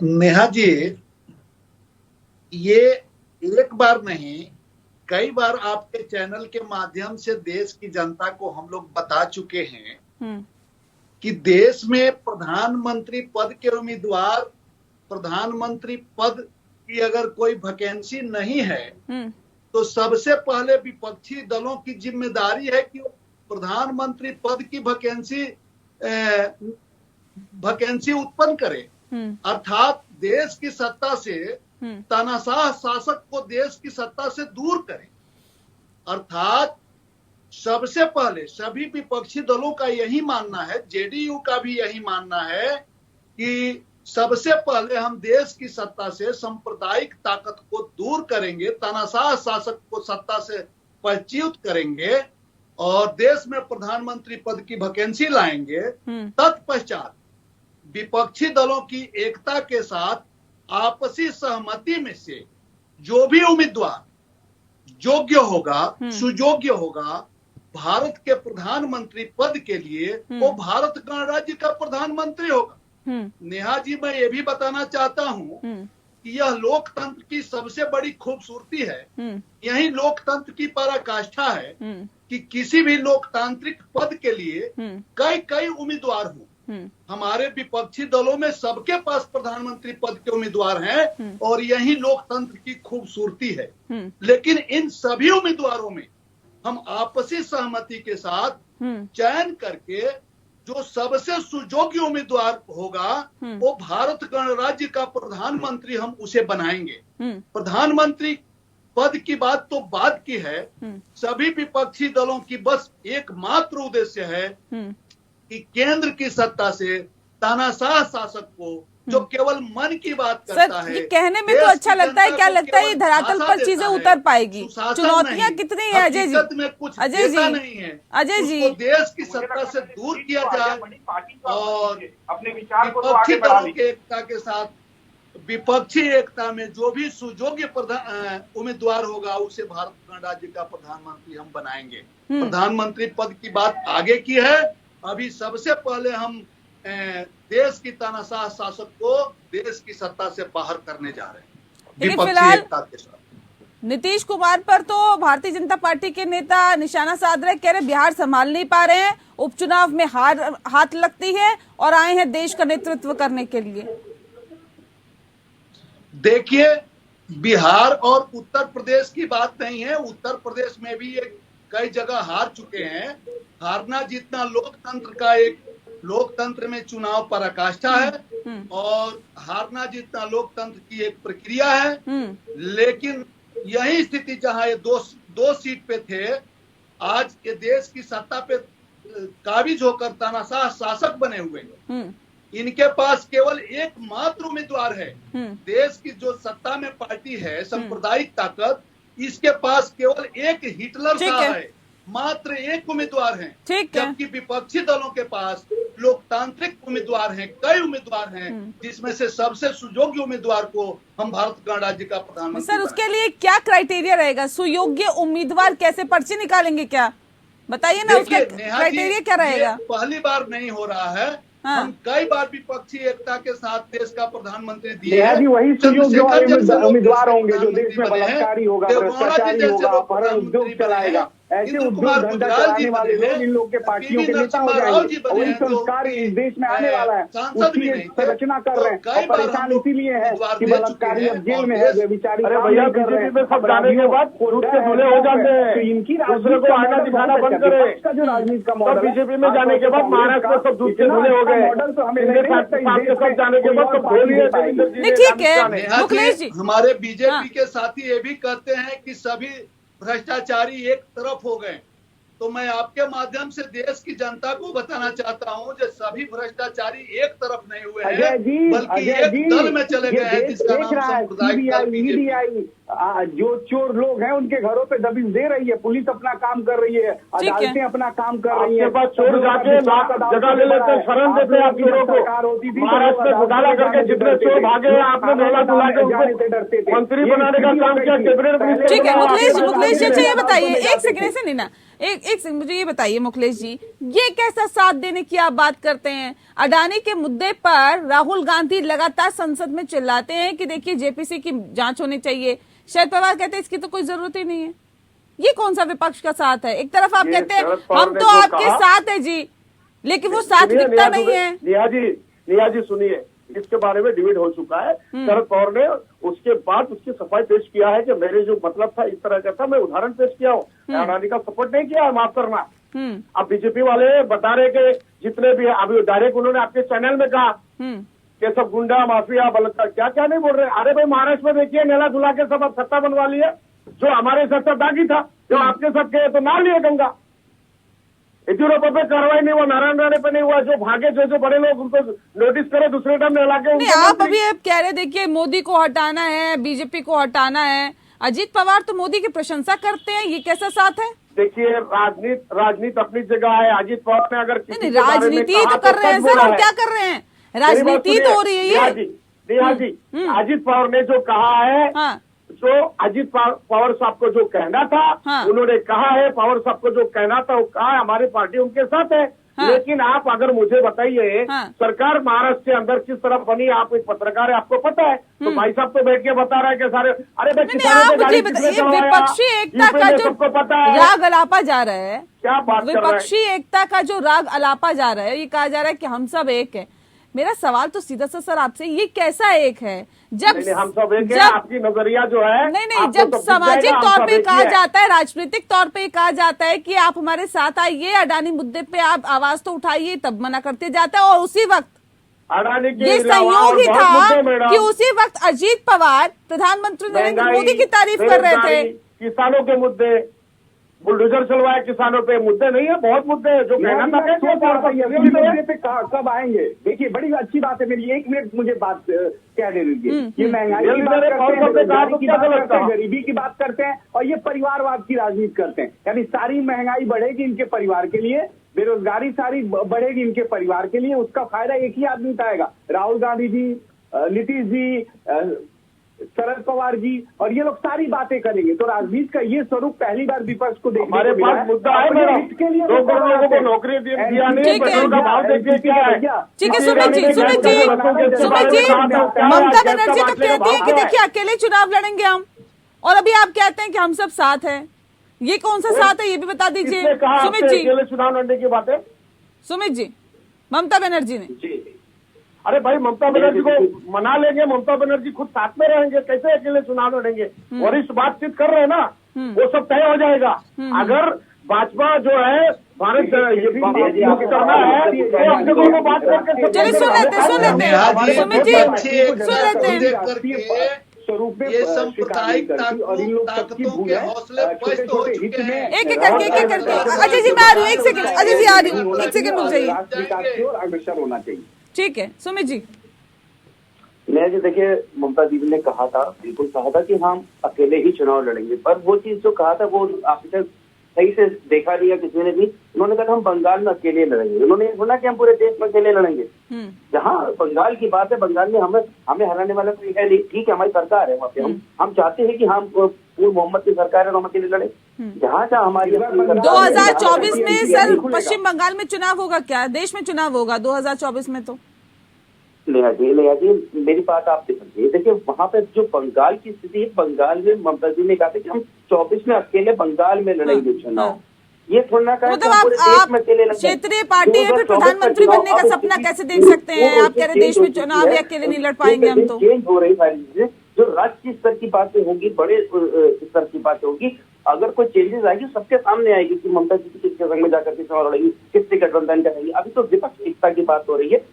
नेहा जी, ये एक बार नहीं कई बार आपके चैनल के माध्यम से देश की जनता को हम लोग बता चुके हैं कि देश में प्रधानमंत्री पद के उम्मीदवार, प्रधानमंत्री पद की अगर कोई वैकेंसी नहीं है तो सबसे पहले विपक्षी दलों की जिम्मेदारी है कि प्रधानमंत्री पद की वैकेंसी उत्पन्न करे, अर्थात देश की सत्ता से तानाशाह शासक को देश की सत्ता से दूर करें। अर्थात सबसे पहले सभी विपक्षी दलों का यही मानना है, जेडीयू का भी यही मानना है कि सबसे पहले हम देश की सत्ता से सांप्रदायिक ताकत को दूर करेंगे, तानाशाह शासक को सत्ता से पदच्युत करेंगे और देश में प्रधानमंत्री पद की वैकेंसी लाएंगे। तत्पश्चात विपक्षी दलों की एकता के साथ आपसी सहमति में से जो भी उम्मीदवार योग्य होगा, सुयोग्य होगा भारत के प्रधानमंत्री पद के लिए, वो भारत गणराज्य का प्रधानमंत्री होगा। नेहा जी, मैं ये भी बताना चाहता हूँ कि यह लोकतंत्र की सबसे बड़ी खूबसूरती है, यही लोकतंत्र की पराकाष्ठा है कि किसी भी लोकतांत्रिक पद के लिए कई उम्मीदवार हों। हमारे विपक्षी दलों में सबके पास प्रधानमंत्री पद के उम्मीदवार हैं और यही लोकतंत्र की खूबसूरती है। लेकिन इन सभी उम्मीदवारों में हम आपसी सहमति के साथ चयन करके जो सबसे सुयोग्य उम्मीदवार होगा वो भारत गणराज्य का प्रधानमंत्री हम उसे बनाएंगे। प्रधानमंत्री पद की बात तो बात की है, सभी विपक्षी दलों की बस एकमात्र उद्देश्य है कि केंद्र की सत्ता से तानाशाह शासक को जो केवल मन की बात करता है, ये कहने में तो अच्छा लगता है, क्या लगता है ये धरातल पर चीजें उतर पाएगी? चुनौतियां कितनी है अजय जी? अजय जी नहीं है, अजय जी, देश की सत्ता से दूर किया जाए और अपने विपक्षी दलों की एकता के साथ विपक्षी एकता में जो भी सुयोग्य उम्मीदवार होगा उसे भारत गणराज्य का प्रधानमंत्री हम बनाएंगे। प्रधानमंत्री पद की बात आगे की है, अभी सबसे पहले हम देश की तानाशाह शासक को देश की सत्ता से बाहर करने जा रहे हैं विपक्षी एकता के साथ। नीतीश कुमार पर तो भारतीय जनता पार्टी के नेता निशाना साध रहे, कह रहे बिहार संभाल नहीं पा रहे हैं, उपचुनाव में हार हाथ लगती है और आए हैं देश का नेतृत्व करने के लिए। देखिए, बिहार और उत्तर प्रदेश की बात नहीं है, उत्तर प्रदेश में भी कई जगह हार चुके हैं। हारना जीतना लोकतंत्र में चुनाव पराकाष्ठा है और हारना जीतना लोकतंत्र की एक प्रक्रिया है। लेकिन यही स्थिति जहां ये दो सीट पे थे, आज ये देश की सत्ता पे काबिज होकर तानाशाह शासक बने हुए हैं। इनके पास केवल एकमात्र उम्मीदवार है। देश की जो सत्ता में पार्टी है, सांप्रदायिक ताकत, इसके पास केवल एक हिटलर सा है, मात्र एक उम्मीदवार है। जबकि विपक्षी दलों के पास लोकतांत्रिक उम्मीदवार हैं, कई उम्मीदवार हैं, जिसमें से सबसे सुयोग्य उम्मीदवार को हम भारत गणराज्य का प्रधानमंत्री। सर, उसके लिए क्या क्राइटेरिया रहेगा? सुयोग्य उम्मीदवार कैसे पर्ची निकालेंगे, क्या बताइए ना, उसका क्राइटेरिया क्या रहेगा? पहली बार नहीं हो रहा है। हम कई बार विपक्षी एकता के साथ देश का प्रधानमंत्री दिए हैं। वही सुयोग्य उम्मीदवार होंगे जो देश में बलात्कारी होगा, भ्रष्टाचारी होगा, अपहरण उद्योग चलाएगा, ऐसे उद्योग धंधा चलाने वाले लोग इन लोग के पार्टियों के नेता हो जाएंगे। वही संस्कार इस देश में आने वाला है, उसकी संरचना कर रहे हैं। और परेशान इसीलिए है कि बलात्कारी अब जेल में है, बेचारी भैया बीजेपी में सब जाने के बाद दूध के दूल्हे हो जाते हैं। तो इनकी दूसरे को आना दिखाना बंद करे। का जो राजनीति का मॉडल बीजेपी में जाने के बाद महाराष्ट्र में सब दूध के दूल्हे हो गए। मॉडल तो हमें सब जाने के बाद सब बोलिए। ठीक है मुखलेश जी, हमारे बीजेपी के साथी ये भी कहते हैं कि सभी भ्रष्टाचारी एक तरफ हो गए। तो मैं आपके माध्यम से देश की जनता को बताना चाहता हूं कि सभी भ्रष्टाचारी एक तरफ नहीं हुए हैं, बल्कि एक दल में चले गए हैं, जिसका नाम सांप्रदायिक दल बीजेपी। जो चोर लोग हैं उनके घरों पे दबिश दे रही है, पुलिस अपना काम कर रही है, अदालतें अपना काम कर रही है। चोर जाके जगह ले लेते, शरण देते आप चोरों को। सरकार होती थी, महाराष्ट्र में घोटाला करके जितने चोर भागे, आपने नौला दुला के उनको डरते थे, मंत्री बनाने का काम किया कैबिनेट। ठीक है मुखलेश जी, अच्छा ये बताइए, एक सेकंड से नहीं ना, एक सेकंड मुझे ये बताइए मुखलेश जी, ये कैसा साथ देने की आप बात करते हैं? अडानी के मुद्दे पर राहुल गांधी लगातार संसद में चिल्लाते हैं कि देखिए जेपीसी की जांच होनी चाहिए। शरद पवार कहते हैं इसकी तो कोई जरूरत ही नहीं है। ये कौन सा विपक्ष का साथ है? एक तरफ आप कहते हैं हम तो आपके साथ है जी, लेकिन वो साथ दिखता नहीं है। नेहा जी सुनिए, इसके बारे में डिबेट हो चुका है। शरद पवार ने उसके बाद उसकी सफाई पेश किया है कि मेरे जो मतलब था इस तरह का था, मैं उदाहरण पेश किया हूँ। अडानी का सपोर्ट नहीं किया, माफ करना। अब बीजेपी वाले बता रहे कि जितने भी अभी डायरेक्ट उन्होंने आपके चैनल में कहा कि सब गुंडा माफिया बलात्कार क्या क्या नहीं बोल रहे। अरे भाई महाराष्ट्र में देखिए नेला धुला के सब अब सत्ता बनवा लिया। जो हमारे साथ दागी था, जो आपके साथ गए तो ना लिए गंगा। येदियुरप्पा पे कार्रवाई नहीं हुआ, नारायण राणे पे नहीं हुआ। जो भागे जो बड़े लोग उनको नोटिस करे, दूसरे टाइम नेला के। आप अभी कह रहे देखिए मोदी को हटाना है, बीजेपी को हटाना है। अजीत पवार तो मोदी की प्रशंसा करते हैं, ये कैसा साथ है? देखिए राजनीति अपनी जगह है। अजीत पवार ने अगर राजनीति तो कर रहे हैं सर, हम क्या कर रहे हैं? राजनीति तो हो रही है ये। नेहा जी, अजीत पवार ने जो कहा है, जो अजीत पवार साहब को जो कहना था उन्होंने कहा है। पवार साहब को जो कहना था वो कहा है, हमारी पार्टी उनके साथ है। लेकिन आप अगर मुझे बताइए सरकार महाराष्ट्र के अंदर किस तरह बनी, आप एक पत्रकार है, आपको पता है। तो भाई साहब तो बैठ के बता रहा है कि सारे अरे भाई किसानों पे गाड़ी किसने चलवाया, विपक्षी एकता का जो सबको पता है। राग अलापा जा रहा है, क्या बात कर रहे हैं? विपक्षी एकता का जो राग अलापा जा रहा है, ये कहा जा रहा है कि हम सब एक है। मेरा सवाल तो सीधा सा सर आपसे, ये कैसा एक है? जब हम सब एक है, आपकी नजरिया जो है नहीं, जब सामाजिक तौर पे कहा जाता है, राजनीतिक तौर पे कहा जाता है कि आप हमारे साथ आइए, अडानी मुद्दे पे आप आवाज तो उठाइए, तब मना करते जाता है। और उसी वक्त अडानी ये संयोग ही था कि उसी वक्त अजीत पवार प्रधानमंत्री नरेंद्र मोदी की तारीफ कर रहे थे। किसानों के मुद्दे, बुलडोजर चलवाए किसानों पे, मुद्दे नहीं है, बहुत मुद्दे हैं जो कहना था। पे कब आएंगे? देखिए बड़ी अच्छी बात है, मेरी 1 मिनट मुझे बात कह दे दीजिए। ये महंगाई की बात करते हैं, गरीबी की बात करते हैं, और ये परिवारवाद की राजनीति करते हैं। यानी सारी महंगाई बढ़ेगी इनके परिवार के लिए, बेरोजगारी सारी बढ़ेगी इनके परिवार के लिए, उसका फायदा एक ही आदमी उठाएगा, राहुल गांधी जी, नीतीश जी, शरद पवार जी, और ये लोग सारी बातें करेंगे। तो राजनीति का ये स्वरूप पहली बार विपक्ष को देखने हमारे पास मुद्दा है मैडम, 2 करोड़ लोगों को नौकरी दिया नहीं, पेट्रोल का भाव देखिए क्या है। ठीक है सुमित जी, ममता बनर्जी तो कहती है कि देखिए अकेले चुनाव लड़ेंगे हम, और अभी आप कहते हैं कि हम सब साथ हैं। ये कौन सा साथ है, ये भी बता दीजिए सुमित जी। अकेले चुनाव लड़ने की बात है सुमित जी, ममता बनर्जी ने। अरे भाई ममता बनर्जी को मना लेंगे, ममता बनर्जी खुद साथ में रहेंगे, कैसे अकेले चुनाव लड़ेंगे? वरिष्ठ बातचीत कर रहे हैं ना, वो सब तय हो जाएगा। अगर भाजपा जो है भारत करना है तो अपने को बात करके सुन लेते सुमित जी, सुन लेते स्वरूप में ये स्वीकार नहीं सांप्रदायिक करती और इन लोग सबकी ताकतों भूल के है हौसले छोटे पस्त हो छोटे हित चुके में हैं। एक एक करके अजय जी मैं आ रही हूँ, एक सेकंड अजय जी आ रही हूँ, एक सेकंड मिल जाइए। राष्ट्र विकास की ओर अग्रसर होना चाहिए। ठीक है सुमित जी। मैं जो देखिए ममता दीदी ने कहा था, बिल्कुल कहा था कि हम अकेले ही चुनाव लड़ेंगे, पर वो चीज जो कहा था वो आपने सही से देखा नहीं है किसी ने भी। उन्होंने कहा था हम बंगाल में अकेले लड़ेंगे, उन्होंने ये सुना कि हम पूरे देश में अकेले लड़ेंगे। जहाँ बंगाल की बात है, बंगाल में हमें हराने वाला कोई है नहीं, ठीक है हमारी सरकार है वहाँ पे, हम चाहते हैं कि हम पूर्व मोहम्मद की सरकार है तो हम अकेले लड़े। जहाँ जहाँ हमारी 2024 में सर पश्चिम बंगाल में चुनाव होगा क्या? देश में चुनाव होगा 2024 में तो नेहा जी मेरी बात आप समझिए। देखिए वहाँ पे जो बंगाल की स्थिति है, बंगाल में ममता जी ने कहा था कि हम 24 में अकेले बंगाल में लड़ेंगे चुनाव। ये थोड़ा का मतलब आप क्षेत्रीय पार्टी है, फिर प्रधानमंत्री बनने का सपना कैसे देख सकते हैं? आप कह रहे देश में चुनाव भी अकेले नहीं लड़ पाएंगे हम तो। चेंज हो रही सारी चीजें, जो राज्य स्तर की बातें होंगी, बड़े स्तर की बातें होगी, अगर कोई चेंजेस आएगी सबके सामने आएगी कि ममता जी किसके संग में जाकर के चुनाव लड़ेगी, किससे गठबंधन करेगी। अभी तो विपक्ष एकता की बात हो रही है।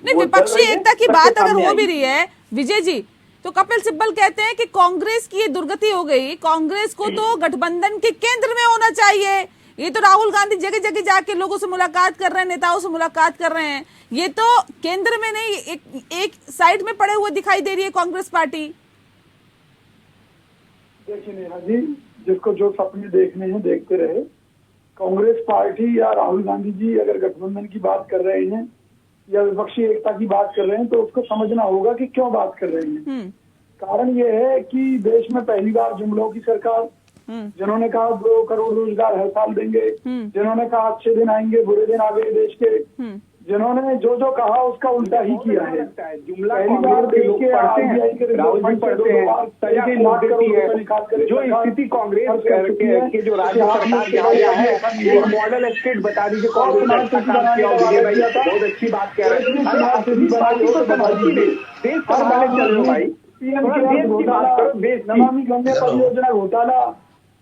नहीं, विपक्षी एकता की बात अगर हो भी रही है विजय जी, तो कपिल सिब्बल कहते हैं कि कांग्रेस की ये दुर्गति हो गई, कांग्रेस को तो गठबंधन के केंद्र में होना चाहिए। ये तो राहुल गांधी जगह जगह जाके लोगों से मुलाकात कर रहे हैं, नेताओं से मुलाकात कर रहे हैं, ये तो केंद्र में नहीं एक साइड में पड़े हुए दिखाई दे रही है कांग्रेस पार्टी। देखिए नेहा जी, जिसको जो सपने देखने हैं देखते रहे। कांग्रेस पार्टी या राहुल गांधी जी अगर गठबंधन की बात कर रहे हैं या विपक्षी एकता की बात कर रहे हैं तो उसको समझना होगा कि क्यों बात कर रहे हैं। कारण ये है कि देश में पहली बार जुमलों की सरकार, जिन्होंने कहा 2 करोड़ रोजगार हर साल देंगे, जिन्होंने कहा अच्छे दिन आएंगे बुरे दिन आ गए देश के, जिन्होंने जो जो कहा उसका उल्टा ही किया है। जुमला पहली बार देश के आरबीआई के राहुल जी पढ़ते हैं, सजा खोल देती है। जो स्थिति कांग्रेस के जो राज्य सरकार के आया है, एक मॉडल स्टेट बता दीजिए कांग्रेस ने अच्छा काम किया। विजय भाई बहुत अच्छी बात कह रहे हैं। देश संभाले चल रहे भाई, देश की बात करो, देश की। नमामि गंगे परियोजना घोटाला,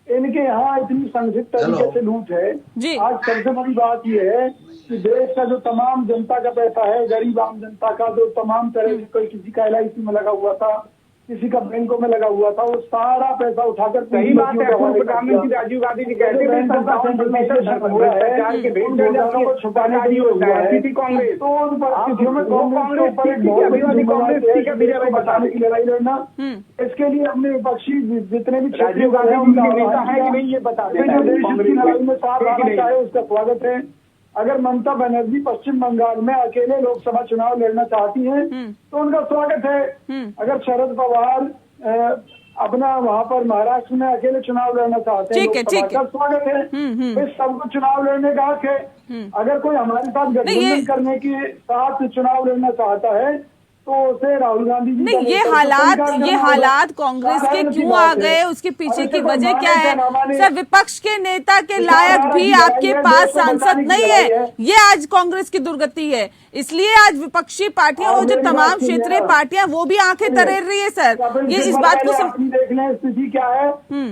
इनके यहाँ इतनी संगठित तरीके से लूट है। आज सबसे बड़ी बात यह है कि देश का जो तमाम जनता का पैसा है, गरीब आम जनता का जो तमाम तरह से, कोई किसी का LIC में लगा हुआ था, किसी का बैंकों में लगा हुआ था, वो सारा पैसा उठाकर सही बात है। पूर्व प्रधानमंत्री राजीव गांधी जी कहते हैं भ्रष्टाचार के भेंट छुपाने की योजना है कांग्रेस। तो उन परिस्थितियों में कांग्रेस को बताने की लड़ाई लड़ना, इसके लिए अपने विपक्षी जितने भी राजीव गांधी उनके नेता है कि नहीं ये बता दें, जो देश की लड़ाई में साथ आना चाहे उसका स्वागत है। अगर ममता बनर्जी पश्चिम बंगाल में अकेले लोकसभा चुनाव लड़ना चाहती हैं तो उनका स्वागत है। अगर शरद पवार अपना वहाँ पर महाराष्ट्र में अकेले चुनाव लड़ना चाहते हैं लोकसभा का स्वागत है। इस सबको चुनाव लड़ने का हक है। अगर कोई हमारे साथ गठबंधन करने के साथ चुनाव लड़ना चाहता है तो उसे राहुल गांधी जी नहीं, ये हालात कांग्रेस के क्यों आ गए, उसके पीछे की वजह क्या है? सर विपक्ष के नेता के लायक भी आपके पास सांसद नहीं है, ये आज कांग्रेस की दुर्गति है। इसलिए आज विपक्षी पार्टियां और जो तमाम क्षेत्रीय पार्टियां वो भी आंखें तरेर रही है। सर ये इस बात को देख लें स्थिति क्या है,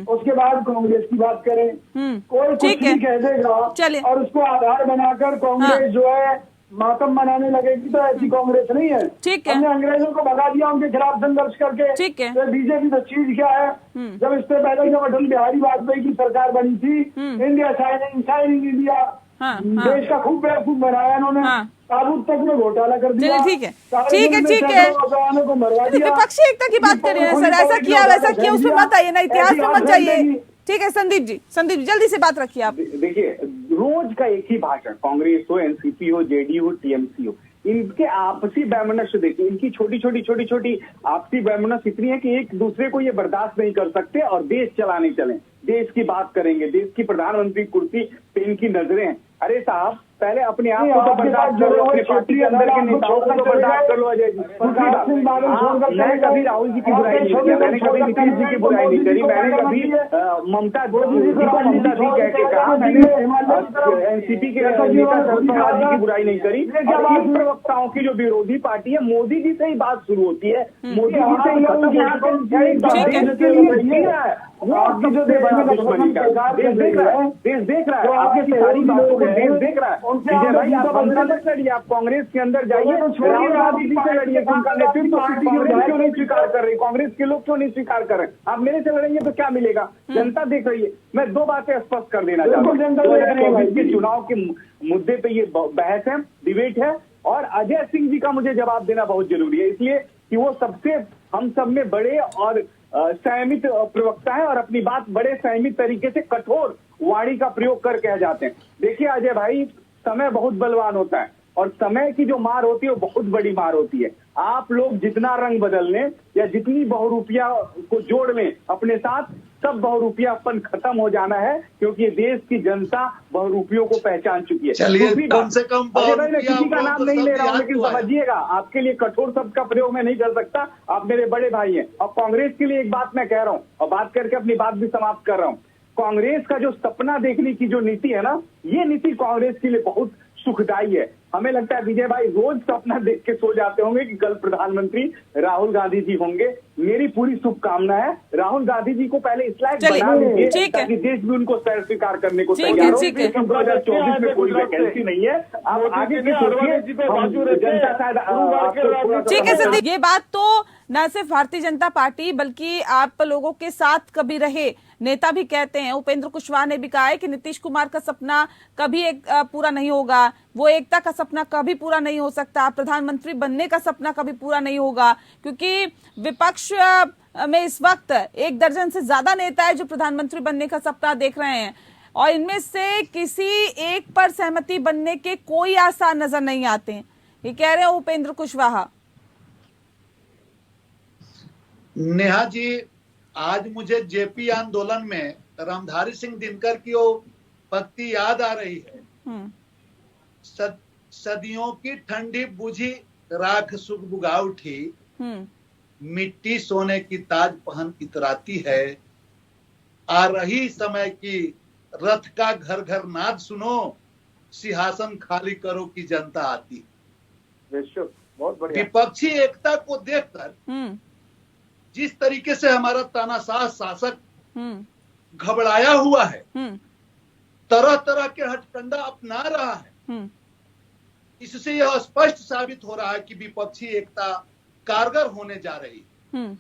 उसके बाद कांग्रेस की बात करें। कोई कुछ नहीं कह देगा चलिए, और उसको आधार बनाकर कांग्रेस जो है मातम मनाने लगेगी, तो ऐसी कांग्रेस नहीं है। ठीक है, हमने अंग्रेजों को भगा दिया उनके खिलाफ संघर्ष करके। ठीक है, तो बीजेपी तो चीज क्या है? जब इससे पहले जब अटल बिहारी वाजपेयी की सरकार बनी थी, इंडिया शाइनिंग इंडिया, देश का खूब बेवकूफ बनाया इन्होंने, ताबूत तक में घोटाला कर दिया। ठीक है, ठीक है, ठीक है। को मरवा दिया। विपक्षी एकता की बात कर रहे हैं सर, ऐसा किया वैसा किया उसमें मत आइए ना, इतिहास में मत जाइए। ठीक है संदीप जी जल्दी से बात रखिए आप। देखिए रोज का एक ही भाषण, कांग्रेस हो, एनसीपी हो, जेडीयू हो, टीएमसी हो, इनके आपसी वैमनस्य देखिए, इनकी छोटी छोटी आपसी वैमनस्य इतनी है कि एक दूसरे को ये बर्दाश्त नहीं कर सकते और देश चलाने चले, देश की बात करेंगे, देश की प्रधानमंत्री कुर्सी पे इनकी नजरें। अरे साहब पहले अपने आप को तो बर्दाश्त करो, अपने पार्टी के अंदर के नेताओं को तो बर्दाश्त कर लो। अजय जी मैं कभी राहुल जी की बुराई नहीं करी, मैंने कभी नीतीश जी की बुराई नहीं करी, मैंने कभी ममता जी को ममता जी कह के कहा, मैंने एनसीपी के नेता शरद पवार जी की बुराई नहीं करी। इन प्रवक्ताओं की जो विरोधी पार्टी है, मोदी जी से ही बात शुरू होती है, मोदी जी से ही बड़ा दुश्मनी का। देश देख रहा है, देश देख रहा है, आपकी सारी बातों को देश देख रहा है। विजय भाई, आप हमसे मत लड़िए, आप कांग्रेस के अंदर जाइए, राहुल गांधी जी से लड़िए, उनका नेतृत्व कांग्रेस क्यों नहीं स्वीकार कर रही, कांग्रेस के लोग क्यों नहीं स्वीकार कर रहे? आप मेरे से लड़ेंगे तो क्या मिलेगा? जनता देख रही है। मैं दो बातें स्पष्ट कर देना चाहता हूँ। 2024 के चुनाव के मुद्दे पे ये बहस है, डिबेट है, और अजय सिंह जी का मुझे जवाब देना बहुत जरूरी है, इसलिए कि वो सबसे हम सब में बड़े और संयमित प्रवक्ता है और अपनी बात बड़े संयमित तरीके से कठोर वाणी का प्रयोग कर कह जाते हैं। देखिए अजय भाई, समय बहुत बलवान होता है और समय की जो मार होती है वो बहुत बड़ी मार होती है। आप लोग जितना रंग बदल लें या जितनी बहुरूपिया को जोड़ लें अपने साथ, सब बहुरूपियापन खत्म हो जाना है, क्योंकि ये देश की जनता बहुरूपियों को पहचान चुकी है। चलिए, कम से कम अजय भाई, मैं किसी का नाम नहीं ले रहा हूँ, लेकिन हुआ है। समझिएगा, आपके लिए कठोर शब्द का प्रयोग मैं नहीं कर सकता, आप मेरे बड़े भाई हैं। और कांग्रेस के लिए एक बात मैं कह रहा हूँ और बात करके अपनी बात भी समाप्त कर रहा हूँ। कांग्रेस का जो सपना देखने की जो नीति है ना, ये नीति कांग्रेस के लिए बहुत सुखदायी है। हमें लगता है विजय भाई रोज सपना देख के सो जाते होंगे कि कल प्रधानमंत्री राहुल गांधी जी होंगे। मेरी पूरी शुभकामना है, राहुल गांधी जी को पहले इस लायक बना दीजिए ताकि देश भी उनको सह स्वीकार करने को तैयार हो। 2024 में कोई वैकेंसी नहीं है, आप आगे की सोचिए, जनता शायद। ठीक है सर, ये बात तो न सिर्फ भारतीय जनता पार्टी बल्कि आप लोगों के साथ कभी रहे नेता भी कहते हैं। उपेंद्र कुशवाहा ने भी कहा है कि नीतीश कुमार का सपना कभी पूरा नहीं होगा, वो एकता का सपना कभी पूरा नहीं हो सकता, प्रधानमंत्री बनने का सपना कभी पूरा नहीं होगा, क्योंकि विपक्ष में इस वक्त 1 दर्जन से ज्यादा नेता है जो प्रधानमंत्री बनने का सपना देख रहे हैं और इनमें से किसी एक पर सहमति बनने के कोई आसार नजर नहीं आते हैं। ये कह रहे हैं उपेंद्र कुशवाहा। नेहा जी, आज मुझे जेपी आंदोलन में रामधारी सिंह दिनकर की वो पंक्ति याद आ रही है। सदियों की ठंडी बुझी राख सुख बुगा उठी, मिट्टी सोने की ताज पहन इतराती है, आ रही समय की रथ का घर घर नाद सुनो, सिंहासन खाली करो की जनता आती। बहुत बढ़िया। विपक्षी एकता को देखकर जिस तरीके से हमारा तानाशाह शासक घबराया हुआ है, तरह तरह के हथकंडा अपना रहा है, इससे यह स्पष्ट साबित हो रहा है कि विपक्षी एकता कारगर होने जा रही है।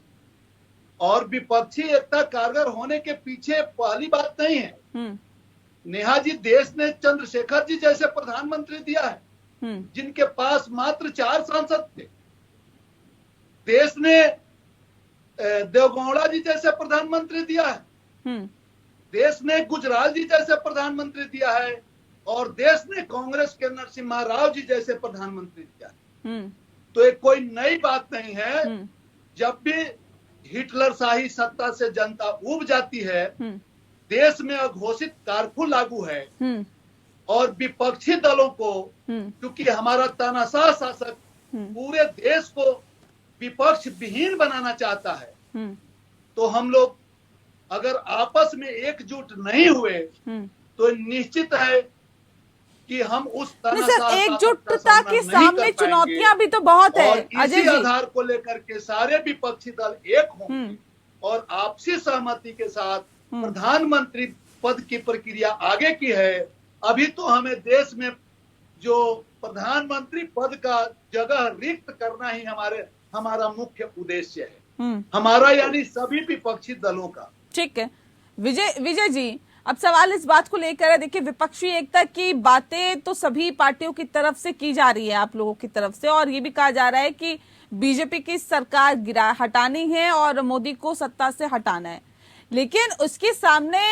और विपक्षी एकता कारगर होने के पीछे पहली बात नहीं है। नेहा जी, देश ने चंद्रशेखर जी जैसे प्रधानमंत्री दिया है जिनके पास मात्र 4 सांसद थे। देश ने देवगौड़ा जी जैसे प्रधानमंत्री दिया है, देश ने गुजराल जी जैसे प्रधानमंत्री दिया है और देश ने कांग्रेस के नरसिम्हा राव जी जैसे प्रधानमंत्री दिया है। तो एक कोई नई बात नहीं है। जब भी हिटलर शाही सत्ता से जनता उब जाती है, देश में अघोषित कर्फ्यू लागू है और विपक्षी दलों को, क्योंकि हमारा तानाशाह शासक पूरे देश को विपक्ष विहीन बनाना चाहता है, तो हम लोग अगर आपस में एकजुट नहीं हुए तो निश्चित है कि हम उस सर एकजुटता के सामने चुनौतियां भी तो बहुत है। इसी आधार को लेकर के सारे विपक्षी दल एक होंगे और आपसी सहमति के साथ प्रधानमंत्री पद की प्रक्रिया आगे की है। अभी तो हमें देश में जो प्रधानमंत्री पद का जगह रिक्त करना ही हमारा मुख्य उद्देश्य है, हमारा यानी सभी विपक्षी दलों का। ठीक है विजय जी, अब सवाल इस बात को लेकर है, देखिए विपक्षी एकता की बातें तो सभी पार्टियों की तरफ से की जा रही है, आप लोगों की तरफ से, और ये भी कहा जा रहा है कि बीजेपी की सरकार हटानी है और मोदी को सत्ता से हटाना है, लेकिन उसके सामने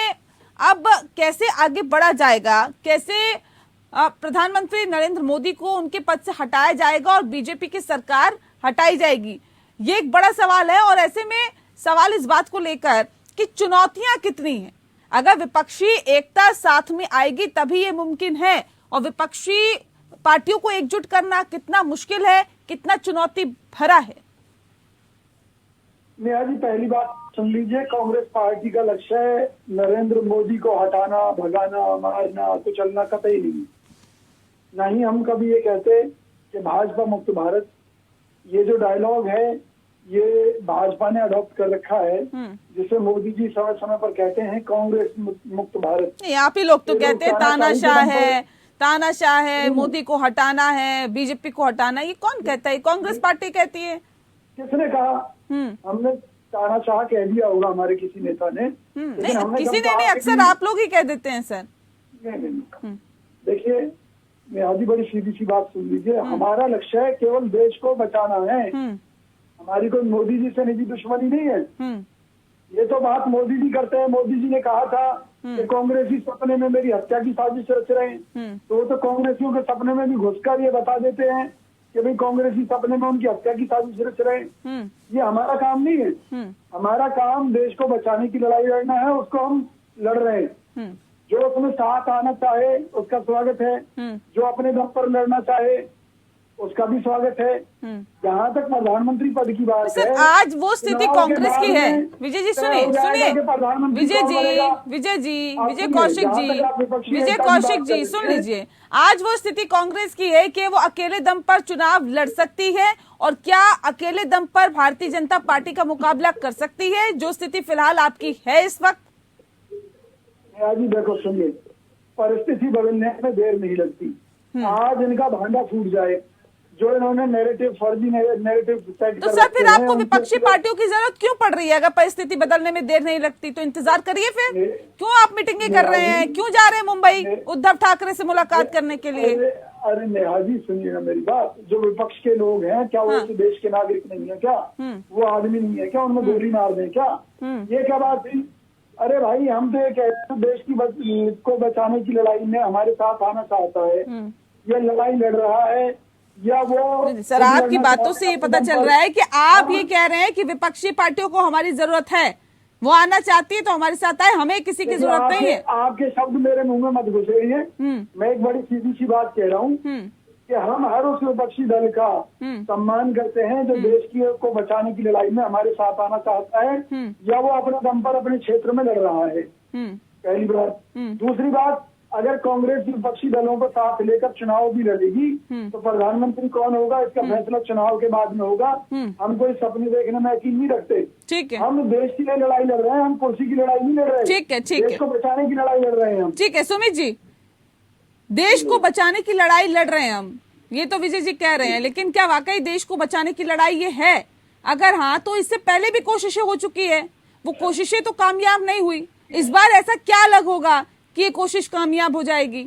अब कैसे आगे बढ़ा जाएगा, कैसे प्रधानमंत्री नरेंद्र मोदी को उनके पद से हटाया जाएगा और बीजेपी की सरकार हटाई जाएगी, ये एक बड़ा सवाल है। और ऐसे में सवाल इस बात को लेकर कि चुनौतियां कितनी हैं, अगर विपक्षी एकता साथ में आएगी तभी ये मुमकिन है, और विपक्षी पार्टियों को एकजुट करना कितना मुश्किल है, कितना चुनौती भरा है। नेहा जी, पहली बात सुन लीजिए, कांग्रेस पार्टी का लक्ष्य है नरेंद्र मोदी को हटाना, भगाना, मारना, कुचलना कतई नहीं। नहीं हम कभी ये कहते कि भाजपा मुक्त भारत, ये जो डायलॉग है ये भाजपा ने अडॉप्ट कर रखा है, जिसे मोदी जी समय समय पर कहते हैं कांग्रेस मुक्त भारत। नहीं, आप ही लोग तो कहते हैं तानाशाह है, मोदी को हटाना है, बीजेपी को हटाना है। ये कौन कहता है? कांग्रेस पार्टी कहती है। किसने कहा? हमने तानाशाह कह दिया होगा हमारे किसी नेता ने, लेकिन हमने किसी ने नहीं, अक्सर आप लोग ही कह देते हैं सर। नहीं। देखिए नेहा जी, बड़ी सीधी सी बात सुन लीजिए। हमारा लक्ष्य है केवल देश को बचाना है। हमारी कोई मोदी जी से निजी दुश्मनी नहीं है। ये तो बात मोदी जी करते हैं। मोदी जी ने कहा था कि कांग्रेसी सपने में मेरी हत्या की साजिश रच रहे हैं, तो वो तो कांग्रेसियों के सपने में भी घुसकर ये बता देते हैं कि भाई कांग्रेसी सपने में उनकी हत्या की साजिश रच रहे हैं। ये हमारा काम नहीं है। हमारा काम देश को बचाने की लड़ाई लड़ना है, उसको हम लड़ रहे हैं। जो उसमें साथ आना चाहे उसका स्वागत है, जो अपने दम पर लड़ना चाहे उसका भी स्वागत है। जहाँ तक प्रधानमंत्री पद की बात है, आज वो स्थिति कांग्रेस की है। विजय जी सुनिए, विजय कौशिक जी सुन लीजिए। आज वो स्थिति कांग्रेस की है कि वो अकेले दम पर चुनाव लड़ सकती है, और क्या अकेले दम पर भारतीय जनता पार्टी का मुकाबला कर सकती है, जो स्थिति फिलहाल आपकी है इस वक्त? जी देखो, सुनिए, परिस्थिति बदलने में देर नहीं लगती। आज इनका भांडा फूट जाए, जो इन्होंने नैरेटिव, फर्जी नैरेटिव सेट तो सर फिर आपको विपक्षी पार्टियों की जरूरत क्यों पड़ रही है? अगर परिस्थिति बदलने में देर नहीं लगती तो इंतजार करिए। फिर क्यों आप मीटिंगें कर रहे हैं? क्यों जा रहे हैं मुंबई उद्धव ठाकरे से मुलाकात करने के लिए? अरे नेहा जी सुनिए ना मेरी बात। जो विपक्ष के लोग हैं, क्या वो इस देश के नागरिक नहीं है क्या? वो आदमी नहीं है क्या? उनमें गोली मार दें क्या? ये क्या बात थी? अरे भाई, हम तो ये कहते हैं देश की को बचाने की लड़ाई में हमारे साथ आना चाहता है, ये लड़ाई लड़ रहा है, या वो सर आपकी बातों से ये पता चल रहा है कि आप ये कह रहे हैं कि विपक्षी पार्टियों को हमारी जरूरत है, वो आना चाहती है तो हमारे साथ आए, हमें किसी की जरूरत नहीं है। आपके शब्द मेरे मुंह में मत घुसेड़िए। मैं एक बड़ी सीधी सी बात कह रहा हूँ कि हम हर उस विपक्षी दल का सम्मान करते हैं जो देश की को बचाने की लड़ाई में हमारे साथ आना चाहता है, या वो अपने दम पर अपने क्षेत्र में लड़ रहा है। पहली बात। दूसरी बात, अगर कांग्रेस विपक्षी दलों को साथ लेकर चुनाव भी लड़ेगी तो प्रधानमंत्री कौन होगा इसका फैसला चुनाव के बाद में होगा। हम कोई सपने देखने में यकीन नहीं रखते। ठीक है, हम देश के लिए लड़ाई लड़ रहे हैं, हम कुर्सी की लड़ाई नहीं लड़ रहे हैं। ठीक है, ठीक है, देश को बचाने की लड़ाई लड़ रहे हैं हम। ठीक है सुमित जी, देश को बचाने की लड़ाई लड़ रहे हैं हम, ये तो विजय जी कह रहे हैं, लेकिन क्या वाकई देश को बचाने की लड़ाई ये है? अगर हाँ, तो इससे पहले भी कोशिशें हो चुकी है, वो कोशिशें तो कामयाब नहीं हुई। इस बार ऐसा क्या अलग होगा कि ये कोशिश कामयाब हो जाएगी?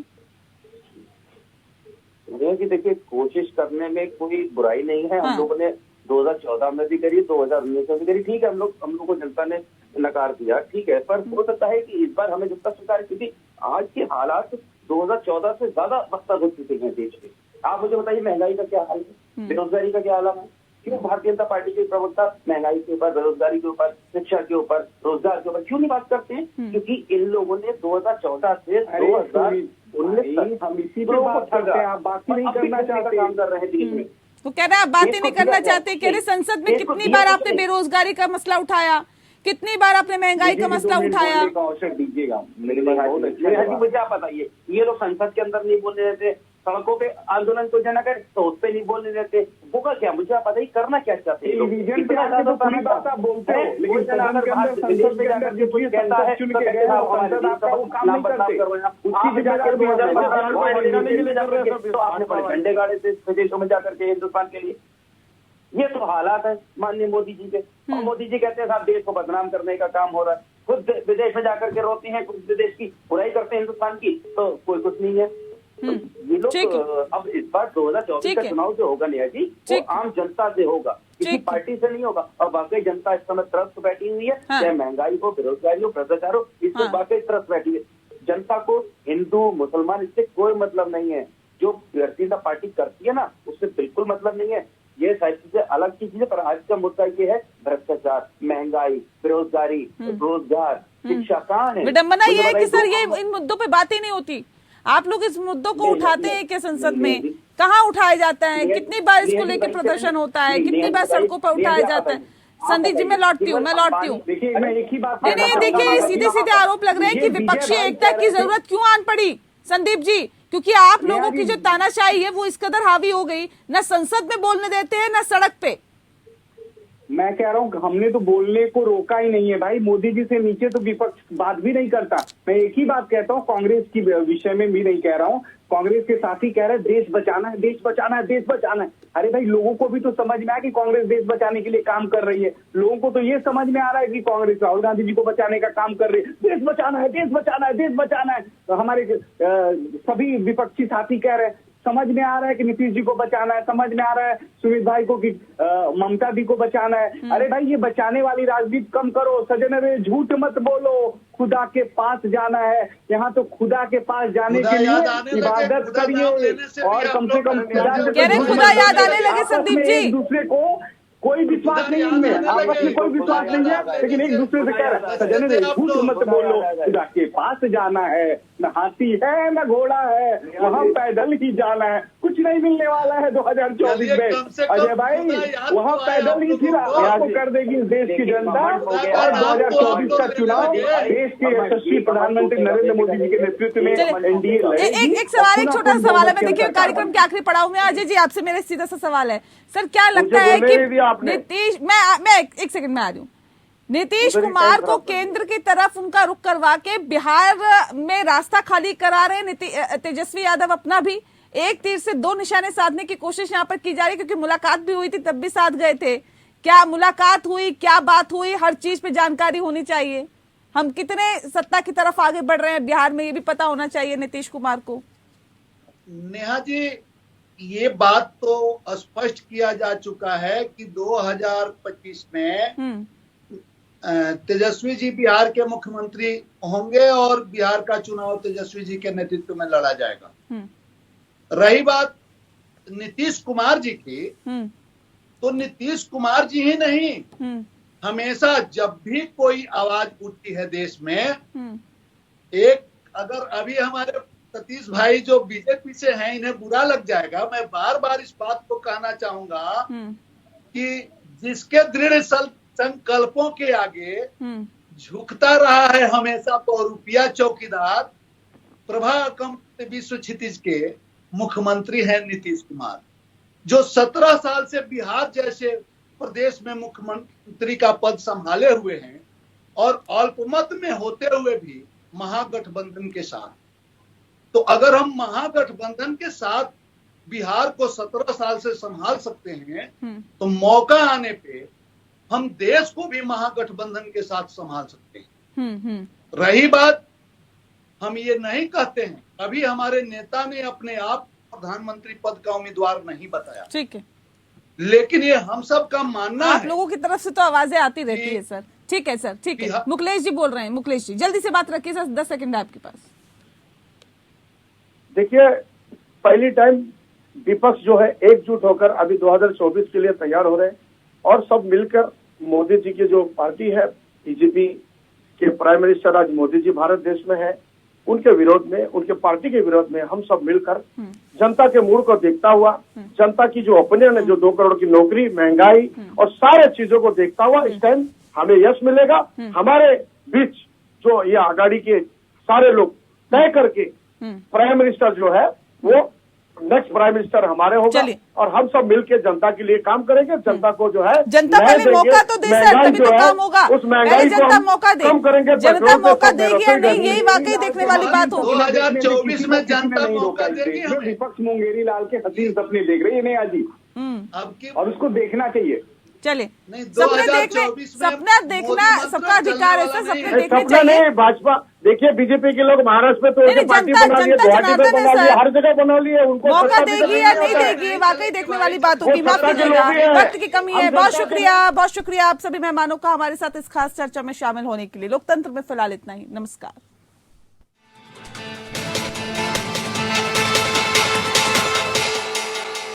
देखिए, कोशिश करने में कोई बुराई नहीं है। हम लोगों ने 2014 में भी करी, 2019 में भी करी। ठीक है, हम लोग को जनता ने नकार दिया, ठीक है, पर हो सकता है कि इस बार हमें जनता स्वीकार, क्योंकि आज के हालात 2014 से ज्यादा बदतर हो चुके हैं देश में। आप मुझे बताइए, महंगाई का क्या हाल है, बेरोजगारी का क्या हाल है? क्यों भारतीय जनता पार्टी के प्रवक्ता महंगाई के ऊपर, बेरोजगारी के ऊपर, शिक्षा के ऊपर, रोजगार के ऊपर क्यों नहीं बात करते हैं? क्योंकि इन लोगों ने 2014 से 2019 तक हम इसी पे बात करते हैं। आप बात ही नहीं करना चाहते, काम कर रहे हैं देश में। वो कह रहे हैं आप बात ही नहीं करना चाहते। कह रहे संसद में कितनी बार आपने बेरोजगारी का मसला उठाया, कितनी बार आपने महंगाई का मसला उठाया? अवसर दीजिएगा मेरे मुझे आप बताइए, ये लोग संसद के अंदर नहीं बोल रहे थे, सड़कों पे आंदोलन को जना कर तो उस पे नहीं बोलने देते, होगा क्या? मुझे आप बताइए, करना क्या चाहते हैं? बोलते हैं, लेकिन झंडे गाड़े थे विदेशों में जाकर के हिंदुस्तान के लिए। ये तो हालात है माननीय मोदी जी के। और मोदी जी कहते हैं साहब देश को बदनाम करने का काम हो रहा है, खुद विदेश में जाकर के रोते हैं, खुद विदेश की बुराई करते हैं हिंदुस्तान की, तो कोई कुछ नहीं है। तो ये लोग अब इस बार 2024 का चुनाव जो होगा नेहा जी, वो आम जनता से होगा, किसी पार्टी से नहीं होगा। और वाकई जनता इस समय त्रस्त बैठी हुई है, चाहे महंगाई हो, बेरोजगारी हो, भ्रष्टाचार हो, इससे वाकई त्रस्त बैठी है। जनता को हिंदू मुसलमान इससे कोई मतलब नहीं है। जो भारतीय जनता पार्टी करती है ना, उससे बिल्कुल मतलब नहीं है। ये सारी चीजें अलग की चीजें, पर आज का मुद्दा ये है भ्रष्टाचार, महंगाई, बेरोजगारी, रोजगार, शिक्षा कहाँ है? विडंबना ये है कि सर ये इन मुद्दों पे बात ही नहीं होती। आप लोग इस मुद्दों को उठाते हैं कि संसद में कहाँ उठाया जाता है? कितनी बार इसको लेकर प्रदर्शन होता है? कितनी बार सड़कों पर उठाया जाता है? संदीप जी मैं लौटती हूँ। नहीं देखिए, सीधे सीधे आरोप लग रहे हैं कि विपक्षी एकता की जरूरत क्यों आन पड़ी संदीप जी, क्योंकि आप लोगों की जो तानाशाही है वो इस कदर हावी हो गई, न संसद में बोलने देते हैं न सड़क पे। मैं कह रहा हूँ हमने तो बोलने को रोका ही नहीं है भाई। मोदी जी से नीचे तो विपक्ष बात भी नहीं करता। मैं एक ही बात कहता हूँ, कांग्रेस की विषय में भी नहीं कह रहा हूँ, कांग्रेस के साथी कह रहे हैं देश बचाना है, देश बचाना है, देश बचाना है। अरे भाई लोगों को भी तो समझ में आया कि कांग्रेस देश बचाने के लिए काम कर रही है। लोगों को तो ये समझ में आ रहा है कि कांग्रेस राहुल गांधी जी को बचाने का काम कर रही है। देश बचाना है, देश बचाना है, देश बचाना है। तो हमारे सभी विपक्षी साथी कह रहे हैं, समझ में आ रहा है कि नीतीश जी को बचाना है, समझ में आ रहा है सुमित भाई को कि ममता दी को बचाना है। अरे भाई ये बचाने वाली राजनीति कम करो सजन, रे झूठ मत बोलो, खुदा के पास जाना है। यहाँ तो खुदा के पास जाने के लिए इबादत करिए और कम से कम खुदा याद आने लगे संदीप जी। एक दूसरे को कोई विश्वास नहीं इनमें, आपस में कोई विश्वास नहीं है, लेकिन एक दूसरे से कह रहा है सजन रे झूठ मत बोलो, खुदा के पास जाना है। न हाथी है न घोड़ा है, वहाँ पैदल ही जाना है। कुछ नहीं मिलने वाला है 2024 में अजय भाई, वहाँ पैदल ही फिर आपको कर देगी इस देश की जनता। और 2024 का चुनाव देश के यशस्वी प्रधानमंत्री नरेंद्र मोदी जी के नेतृत्व में एनडीए लड़ेगी। एक सवाल, एक छोटा सा सवाल है। मैं देखिए कार्यक्रम के आखिरी पड़ाव में अजय जी आपसे मेरा सीधा सा सवाल है सर, क्या लगता है कि नीतीश, मैं एक सेकंड में आ रही हूँ, नीतीश कुमार को केंद्र की तरफ उनका रुख करवा के बिहार में रास्ता खाली करा रहे तेजस्वी यादव अपना भी एक तीर से दो निशाने साधने की कोशिश यहाँ पर की जा रही है, क्योंकि मुलाकात भी हुई थी तब भी साथ गए थे। क्या मुलाकात हुई, क्या बात हुई, हर चीज पे जानकारी होनी चाहिए। हम कितने सत्ता की तरफ आगे बढ़ रहे हैं बिहार में ये भी पता होना चाहिए नीतीश कुमार को। नेहा जी, ये बात तो स्पष्ट किया जा चुका है कि 2025 में तेजस्वी जी बिहार के मुख्यमंत्री होंगे और बिहार का चुनाव तेजस्वी जी के नेतृत्व में लड़ा जाएगा। रही बात नीतीश कुमार जी की, तो नीतीश कुमार जी ही नहीं, हमेशा जब भी कोई आवाज उठती है देश में, एक अगर अभी हमारे सतीश भाई जो बीजेपी से हैं इन्हें बुरा लग जाएगा, मैं बार बार इस बात को कहना चाहूंगा कि जिसके दृढ़ संकल्पों के आगे झुकता रहा है हमेशा बहुरूपिया चौकीदार, प्रभा कंप विश्व क्षितिज के मुख्यमंत्री हैं नीतीश कुमार, जो 17 साल से बिहार जैसे प्रदेश में मुख्यमंत्री का पद संभाले हुए हैं और अल्पमत में होते हुए भी महागठबंधन के साथ। तो अगर हम महागठबंधन के साथ बिहार को 17 साल से संभाल सकते हैं, तो मौका आने पे हम देश को भी महागठबंधन के साथ संभाल सकते हैं। रही बात, हम ये नहीं कहते हैं, अभी हमारे नेता ने अपने आप प्रधानमंत्री पद का उम्मीदवार नहीं बताया, ठीक है, लेकिन ये हम सब का मानना है। आप लोगों की तरफ से तो आवाजें आती रहती है सर। ठीक है सर, ठीक है। मुकेश जी बोल रहे हैं, मुकेश जी जल्दी से बात रखिए सर, 10 सेकंड है आपके पास। देखिए, पहली टाइम विपक्ष जो है एकजुट होकर अभी 2024 के लिए तैयार हो रहे हैं और सब मिलकर मोदी जी की जो पार्टी है, बीजेपी के प्राइम मिनिस्टर आज मोदी जी भारत देश में है, उनके विरोध में, उनके पार्टी के विरोध में हम सब मिलकर जनता के मूड को देखता हुआ, जनता की जो ओपिनियन है, जो 2 करोड़ की नौकरी, महंगाई और सारे चीजों को देखता हुआ इस टाइम हमें यश मिलेगा। हमारे बीच जो ये आघाड़ी के सारे लोग तय करके प्राइम मिनिस्टर जो है वो नेक्स्ट प्राइम मिनिस्टर हमारे होगा और हम सब मिलकर जनता के लिए काम करेंगे। जनता को जो है जनता पहले मौका तो दे सर, तभी तो काम होगा। उस महंगाई को जनता मौका दे, कम करेंगे, जनता मौका देगी या नहीं, यही वाकई देखने वाली बात होगी। 2024 में जनता मौका देगी। विपक्ष मुंगेरी लाल के हसीन सपने देख रही है नेहा जी, और उसको देखना चाहिए। चले, सपना देखना सबका अधिकार है सर, सपने देखने सपना चाहिए। नहीं, भाजपा देखिए, बीजेपी के लोग महाराष्ट्र में तो पार्टी बना लिए, गुवाहाटी में बना लिए, हर जगह बना लिए, उनको मौका देगी या नहीं देगी, वाकई देखने वाली बात होगी। माफ कीजिएगा, वक्त की कमी है। बहुत शुक्रिया आप सभी मेहमानों का हमारे साथ इस खास चर्चा में शामिल होने के लिए। लोकतंत्र में फिलहाल इतना ही। नमस्कार।